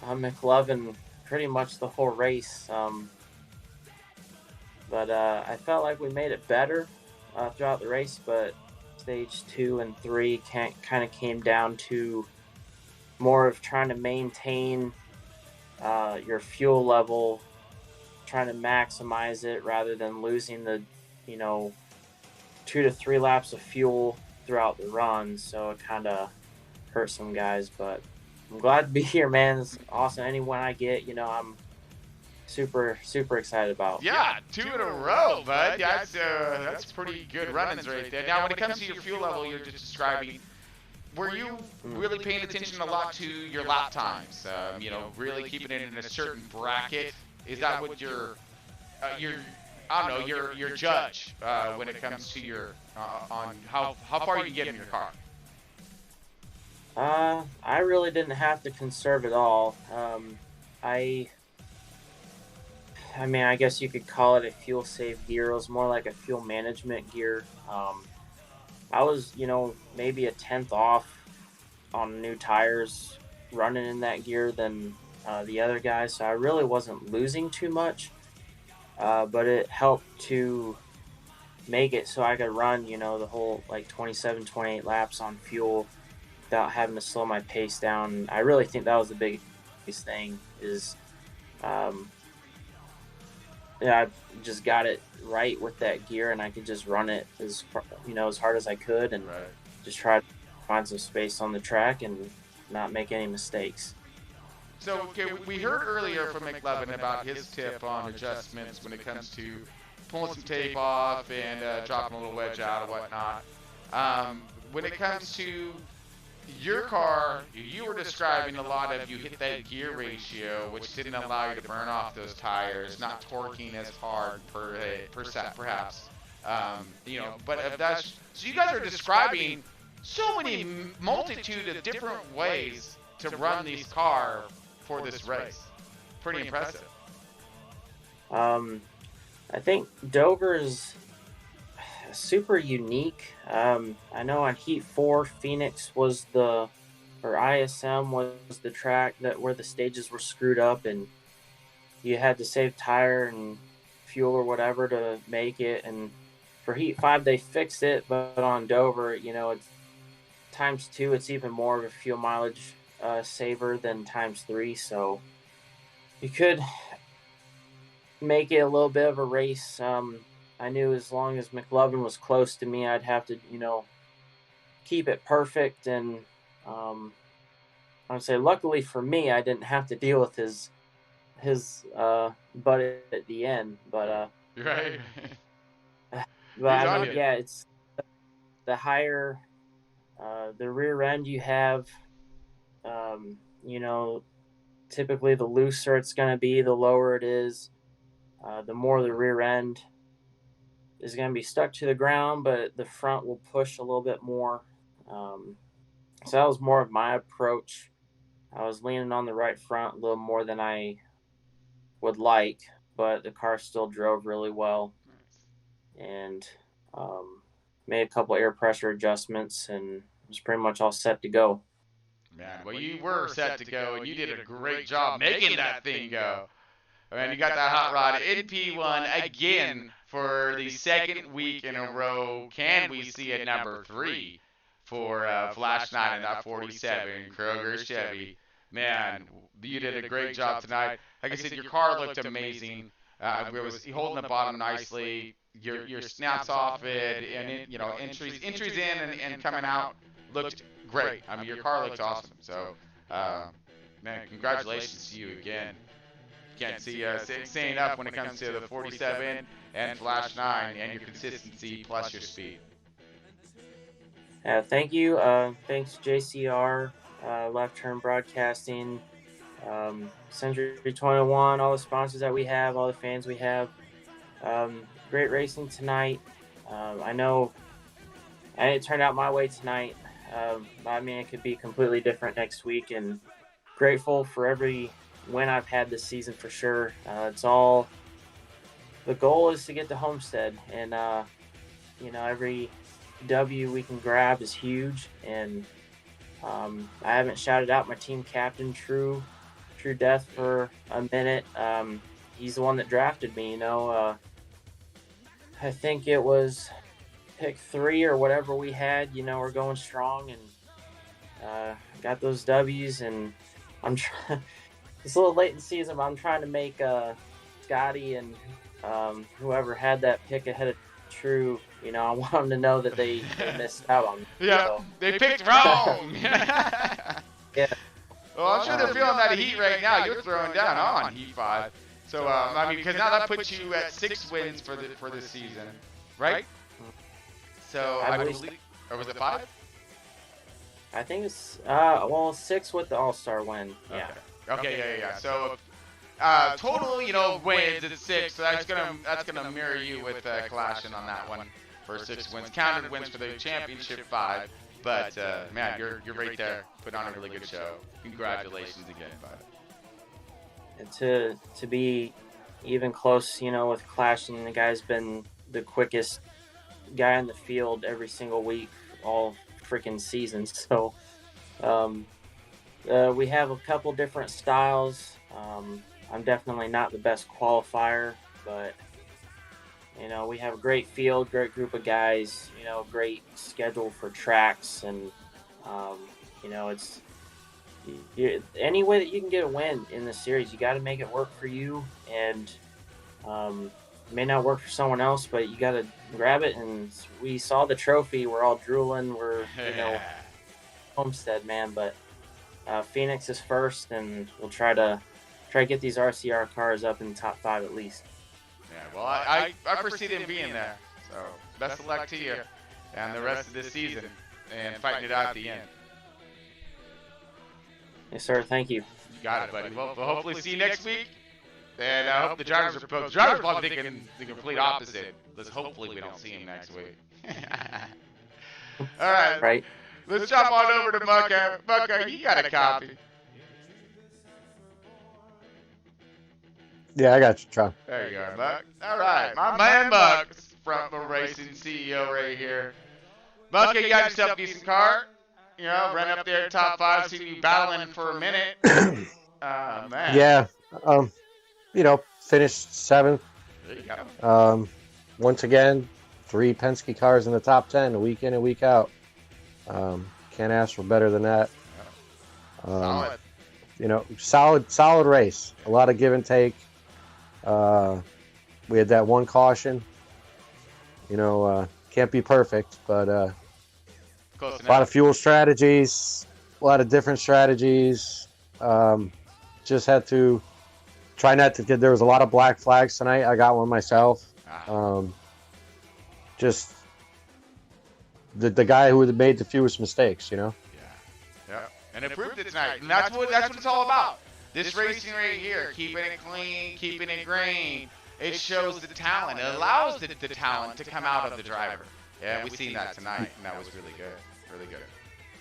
McLovin pretty much the whole race. But I felt like we made it better throughout the race, but stage 2 and 3 kind of came down to more of trying to maintain your fuel level, trying to maximize it rather than losing the 2 to 3 laps of fuel throughout the run. So it kind of hurt some guys, but I'm glad to be here, man. It's awesome. Anyone I get, I'm super excited about. Yeah, 2 in a row, bud. That's pretty good runnings right there. Now, when it comes to your fuel level, you're just describing, were you really paying attention a lot to your lap times? Really keeping it in a certain bracket. Is that what your I don't know, your judge when it comes to your on how far you can get in your car? I really didn't have to conserve at all. I mean, I guess you could call it a fuel save gear. It was more like a fuel management gear. I was, maybe a tenth off on new tires running in that gear than the other guys, so I really wasn't losing too much. But it helped to make it so I could run, the whole 27, 28 laps on fuel without having to slow my pace down. I really think that was the biggest thing is, I just got it right with that gear, and I could just run it as hard as I could, and just try to find some space on the track and not make any mistakes. So, okay, we heard earlier from McLovin about his tip on adjustments when it comes to pulling some tape off and dropping a little wedge out or whatnot. When it comes to your car, you were describing a lot of you hit that gear ratio, which didn't allow you to burn off those tires, not torquing as hard per set, perhaps. But if that's so, you guys are describing so many multitude of different ways to run these cars for this race. Pretty impressive. I think Dover's super unique. I know on Heat 4, Phoenix was ISM was the track where the stages were screwed up and you had to save tire and fuel or whatever to make it. And for Heat 5, they fixed it, but on Dover, it's ×2. It's even more of a fuel mileage saver than ×3. So you could make it a little bit of a race. I knew as long as McLovin was close to me, I'd have to, keep it perfect. And I'd say, luckily for me, I didn't have to deal with his butt at the end. But right. But I mean, yeah, it's the higher the rear end you have. Typically the looser it's going to be, the lower it is. The more the rear end is going to be stuck to the ground, but the front will push a little bit more. So that was more of my approach. I was leaning on the right front a little more than I would like, but the car still drove really well. And made a couple air pressure adjustments and was pretty much all set to go. Man, well, you were set to go, and you did a great job making that thing go. And you got that hot rod in P1 again for the second week in a row. Can we see a number 3 for Flash 9 and that 47 Kroger Chevy? Man, you did a great job tonight. Like I said, your car looked amazing. It was holding the bottom nicely. Your snaps off it, and entries in and coming out looked great. I mean, your car looked awesome. So, man, congratulations to you again. Can't see saying enough when it comes to the 47 and Flash 9 and your consistency plus your speed. Thank you. Thanks JCR, Left Turn Broadcasting, Century 21, all the sponsors that we have, all the fans we have. Great racing tonight. I know it turned out my way tonight. I mean, it could be completely different next week, and grateful for every win I've had this season for sure. The goal is to get to Homestead, and every W we can grab is huge. And I haven't shouted out my team captain, True Death, for a minute. He's the one that drafted me. I think it was pick 3 or whatever we had. We're going strong, and got those W's. And I'm trying. It's a little late in the season, but I'm trying to make Scotty and whoever had that pick ahead of True. I want them to know that they missed out on me. Yeah, so. They picked wrong. Yeah. Well, I'm sure they're feeling that heat right now. You're throwing down on Heat 5. So, I mean, because now that puts you at 6 wins for this season, right? So, I believe, or was it 5? I think it's well 6 with the All-Star win. Yeah. Okay, yeah. So total, wins at 6. So that's gonna mirror you with Clashing on that one for 6 wins. Counted wins for the championship 5. But man, you're right there, putting on a really good show. Congratulations again, bud. And to be even close, with Clashing, the guy's been the quickest guy in the field every single week all freaking season. So we have a couple different styles. I'm definitely not the best qualifier, but we have a great field, great group of guys, great schedule for tracks, and it's any way that you can get a win in the series, you got to make it work for you, and it may not work for someone else, but you got to grab it. And we saw the trophy, we're all drooling, we're Homestead, man, but Phoenix is first, and we'll try to get these RCR cars up in the top 5 at least. Yeah, well, I foresee them being there. So best of luck to you and the rest of this season and fighting it out at the end. Yes, sir. Thank you. You got it, buddy. Well, we'll hopefully see you next week. And I hope the drivers are both. Drivers probably thinking the complete opposite. Let's hopefully we don't see him next week. All right. Right. Let's jump on over to Mucka. Mucka, you got a copy. Yeah, I got you, Tron. There you are, Buck. All right, my man Buck, Front Row Racing CEO right here. Buck, you got yourself a decent car. Run up there top 5, see you battling for a minute. Man. Yeah, finished 7th. There you go. Once again, 3 Penske cars in the top 10, week in and week out. Can't ask for better than that. Solid race. A lot of give and take. We had that one caution. Can't be perfect, but a lot of fuel strategies, a lot of different strategies. Just had to try not to get. There was a lot of black flags tonight. I got one myself. Just the guy who had made the fewest mistakes. Yeah. And it proved it tonight. And that's what it's all about. This racing right here, keeping it clean, keeping it green. It shows the talent. It allows the talent to come out of the driver. Yeah, we seen that tonight, and that was really good. Really good.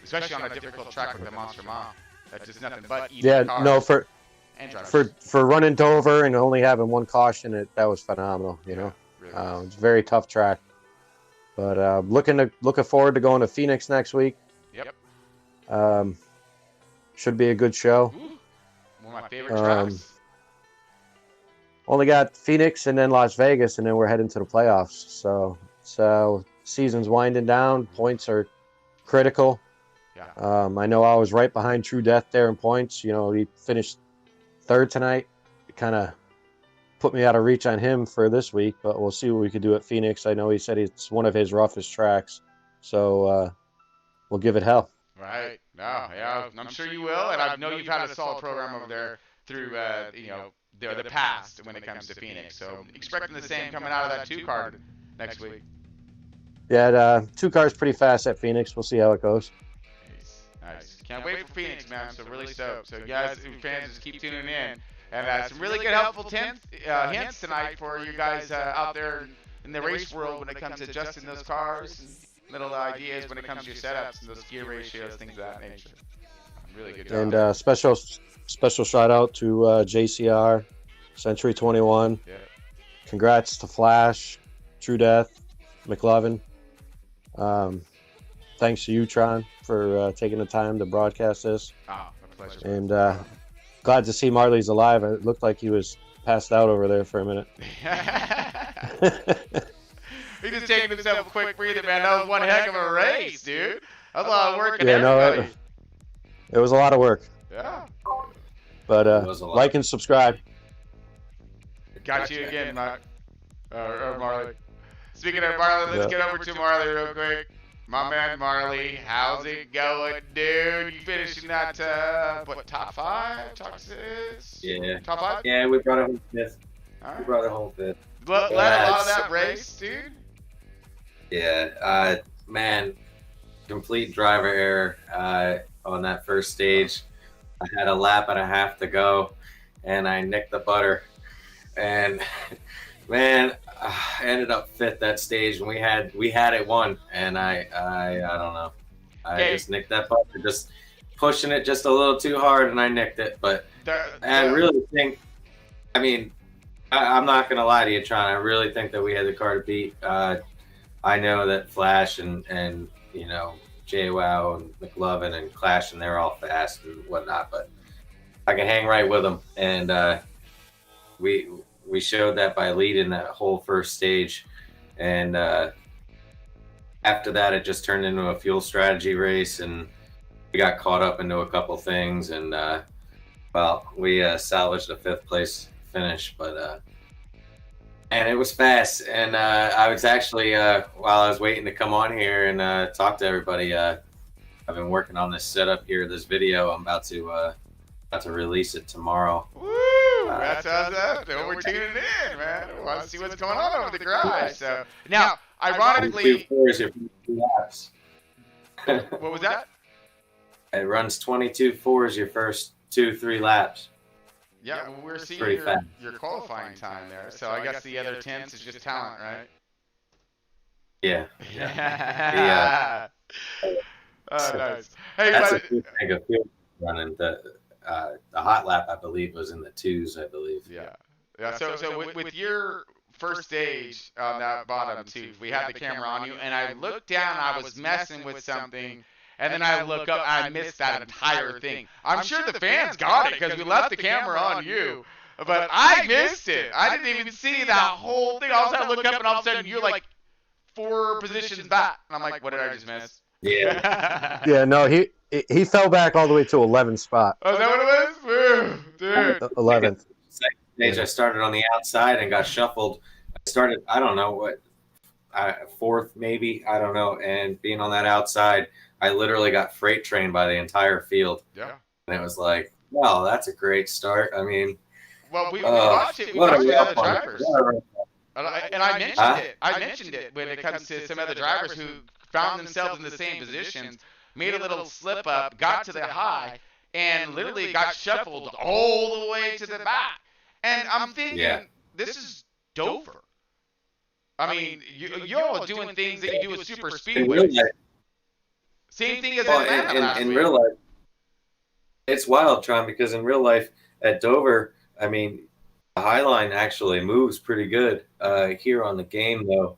Especially on a difficult track like the Monster Mile. That's just nothing but eating cars. For running Dover and only having one caution, that was phenomenal. Really it's a very tough track. But looking forward to going to Phoenix next week. Yep. Should be a good show. Ooh, one of my favorite tracks. Only got Phoenix and then Las Vegas, and then we're heading to the playoffs. So season's winding down. Points are critical. Yeah. I know I was right behind True Death there in points. He finished 3rd tonight. It kind of put me out of reach on him for this week, but we'll see what we could do at Phoenix. I know he said it's one of his roughest tracks, so we'll give it hell. Right. No, yeah, I'm sure you will, and I know you've had a solid program over there through, the past when it comes to Phoenix. So expecting the same coming out of that 2 car next week. Yeah, 2 cars pretty fast at Phoenix. We'll see how it goes. Nice. Can't wait for Phoenix, man. So really stoked. So you guys, fans, just keep tuning in. And some really good helpful hints tonight for you guys out there in the race world when it comes to adjusting those cars. And little ideas when it comes to your setups and those gear ratios, things of that nature. Really good job. And special shout out to JCR, Century 21. Yeah. Congrats to Flash, True Death, McLovin. Thanks to you, Tron, for taking the time to broadcast this. My pleasure. And glad to see Marley's alive. It looked like he was passed out over there for a minute. He just taking himself a quick breather, man. That was one heck of a race, dude. That was a lot of work. It was a lot of work. Yeah. But like and subscribe. Got you again, Mark. Or Marley. Speaking of Marley, let's get over to Marley real quick. My man Marley, how's it going, dude? You finishing that, top 5? Top 6? Yeah. Top 5? Yeah, we brought it home 5th. Right. We brought it home 5th. Let a lot of that race, dude? Yeah, man, complete driver error on that first stage. I had a lap and a half to go, and I nicked the butter. And man, I ended up fifth that stage, and we had it won. And I don't know. I just nicked that butter, just pushing it just a little too hard, and I nicked it. But I really think, I mean, I'm not gonna lie to you, Tron. I really think that we had the car to beat. I know that Flash and you know, JWoww and McLovin and Clash, and they're all fast and whatnot, but I can hang right with them. And we showed that by leading that whole first stage. And after that, it just turned into a fuel strategy race, and we got caught up into a couple things. And well, we salvaged a 5th place finish, but and it was fast. And I was actually, while I was waiting to come on here and talk to everybody, I've been working on this setup here, this video. I'm about to release it tomorrow. Woo! That's up. We're tuning in, man. We want to see what's going on over the garage. So now, ironically, 22.4 is your first 2 laps. What was that? It runs 22.4 is your first 2-3 laps. Yeah, well, we're seeing your qualifying time there. So I guess the other 10s is just talent, right? Yeah. Oh, nice. Hey, that's a good thing of fuel running. The hot lap, I believe, was in the 2s, I believe. Yeah. So with your first stage on that bottom too, we had the camera on you, and I looked down, I was messing with something, and then I look up, I missed that entire thing. I'm sure the fans got it because we left the camera on you, but I missed it. I didn't even see that whole thing. All of a sudden I look up, and all of a sudden you're like 4 positions back, and I'm like, what did I just miss? Yeah. Yeah, no, he fell back all the way to 11th spot. Oh, is that what it was? Dude. 11th. Second stage, I started on the outside and got shuffled. I started, I don't know what, 4th maybe, I don't know. And being on that outside, I literally got freight trained by the entire field. Yeah. And it was like, well, that's a great start. I mean, well, we watched it. We watched the other drivers. And I mentioned it. I mentioned it when it comes to some other drivers who found themselves in the same positions, made a little slip up, got to the high, and literally got shuffled all the way to the back. And I'm thinking, this is Dover. I mean, you're all doing things that you do with super speedway. Same thing as Atlanta in real life. It's wild, Tron, because in real life at Dover, I mean, the high line actually moves pretty good. Here on the game, though,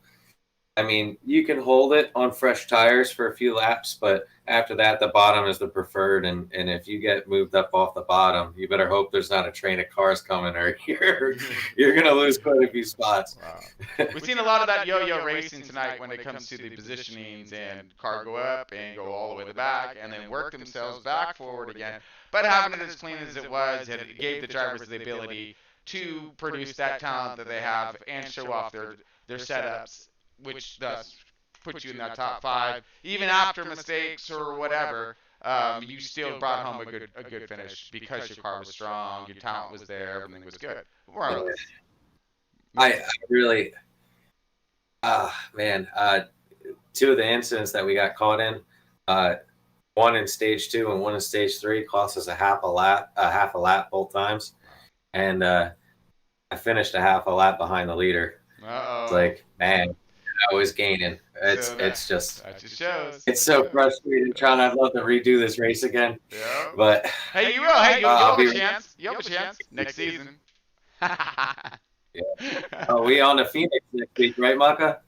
I mean, you can hold it on fresh tires for a few laps, but after that, the bottom is the preferred. And if you get moved up off the bottom, you better hope there's not a train of cars coming, or you're going to lose quite a few spots. Wow. We've seen a lot of that yo-yo racing tonight when it comes to the positionings, and car go up and go all the way to the back and then work themselves back forward again. But having it as clean as it was, it gave the drivers the ability to produce that talent that they have and show off their setups, which thus puts you in that top 5. Even after mistakes or whatever, you still brought home a good finish because your car was strong, your talent was there, everything was good. I really, man, 2 of the incidents that we got caught in, one in stage 2 and one in stage 3, cost us a half a lap both times, and I finished a half a lap behind the leader. It's like, man, I was gaining. It's just shows. It's so frustrating, Tron. I'd love to redo this race again. Yeah. But hey, you will. Hey, you'll have a chance. You'll have a chance next season. Yeah. Oh, we on to Phoenix next week, right, Maka?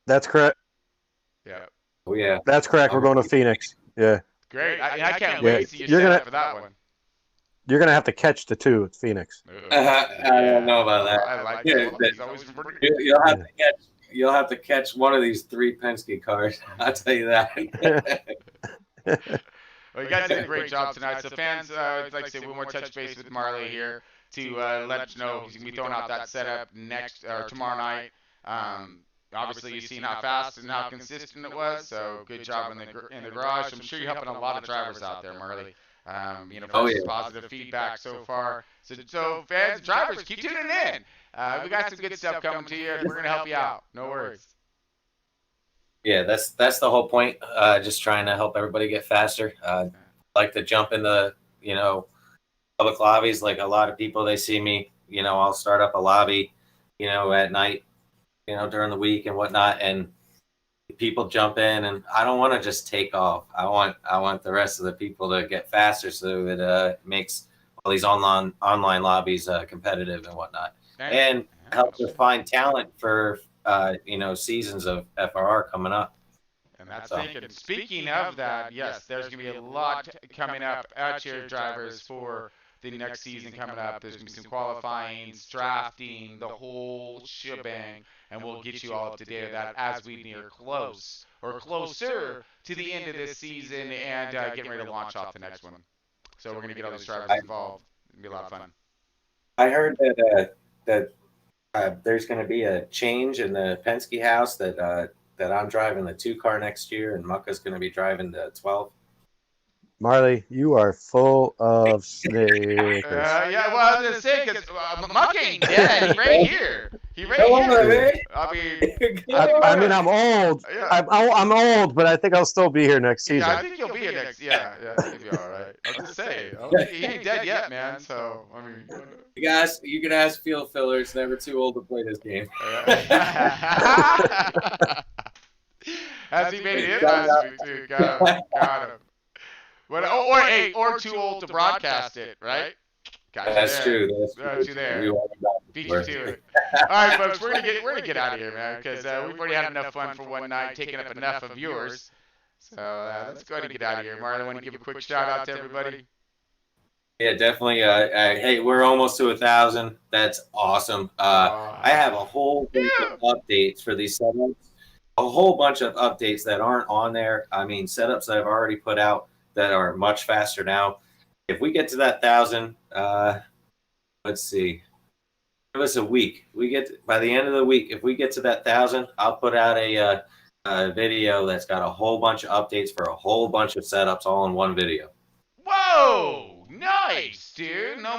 That's correct. Yeah. Oh yeah. That's correct. We're going to Phoenix. Yeah. Great. I can't wait to see you for that one. You're gonna have to catch the 2 at Phoenix. I don't know about that. I like that. You'll have to catch one of these 3 Penske cars. I'll tell you that. Well, you guys did a great job tonight. So fans, like I said, we want to touch base with Marley here to let us know he's gonna be throwing out that setup next or tomorrow night. Obviously, you've seen how fast and how consistent it was. So good job in the garage. I'm sure you're helping a lot of drivers out there, Marley. Positive feedback so far. So fans, drivers, keep tuning in. We got some good stuff coming to you. We're going to help you out. No worries. Yeah, that's the whole point. Just trying to help everybody get faster. Like to jump in the public lobbies. Like a lot of people, they see me. I'll start up a lobby, at night, during the week and whatnot, and people jump in, and I don't want to just take off. I want the rest of the people to get faster, so it makes all these online lobbies competitive and whatnot, and helps us find talent for seasons of FRR coming up. And that's thinking. Speaking of that, yes, there's going to be a lot coming up at your drivers for the next season coming up. There's going to be some qualifying, drafting, the whole shebang, and we'll get you all up to date with that as we near close or closer to the end of this season and getting ready to launch off the next one. So we're going to get all these drivers involved. It'll be a lot of fun. I heard that there's going to be a change in the Penske house that I'm driving the 2 car next year, and Mucka's going to be driving the 12. Marley, you are full of snickers. Yeah, well, I was gonna say because Muck ain't dead. He's right here. He's right here. I mean, I'm old. Yeah. I'm old, but I think I'll still be here next season. Yeah, I think you'll be here next. Yeah, you'll be all right. I was gonna say, he ain't dead yet, man. So I mean, You can ask Field Fillers. Never too old to play this game. Has he made it in last week too? Got him. Or too old to broadcast it, right? Gotcha. That's true. That's you there. Beat you to it. All right, folks, we're gonna get out of here, man, because we've already had enough fun for one night, taking up enough of yours. So let's go ahead and get out of here. Marlon, want to give a quick shout out to everybody? Yeah, definitely. Hey, we're almost to 1,000. That's awesome. I have a whole bunch of updates for these setups. A whole bunch of updates that aren't on there. I mean, setups that I've already put out that are much faster now. If we get to that 1,000, let's see. Give us a week. By the end of the week, if we get to that 1,000, I'll put out a video that's got a whole bunch of updates for a whole bunch of setups all in one video. Whoa! Nice, dude. No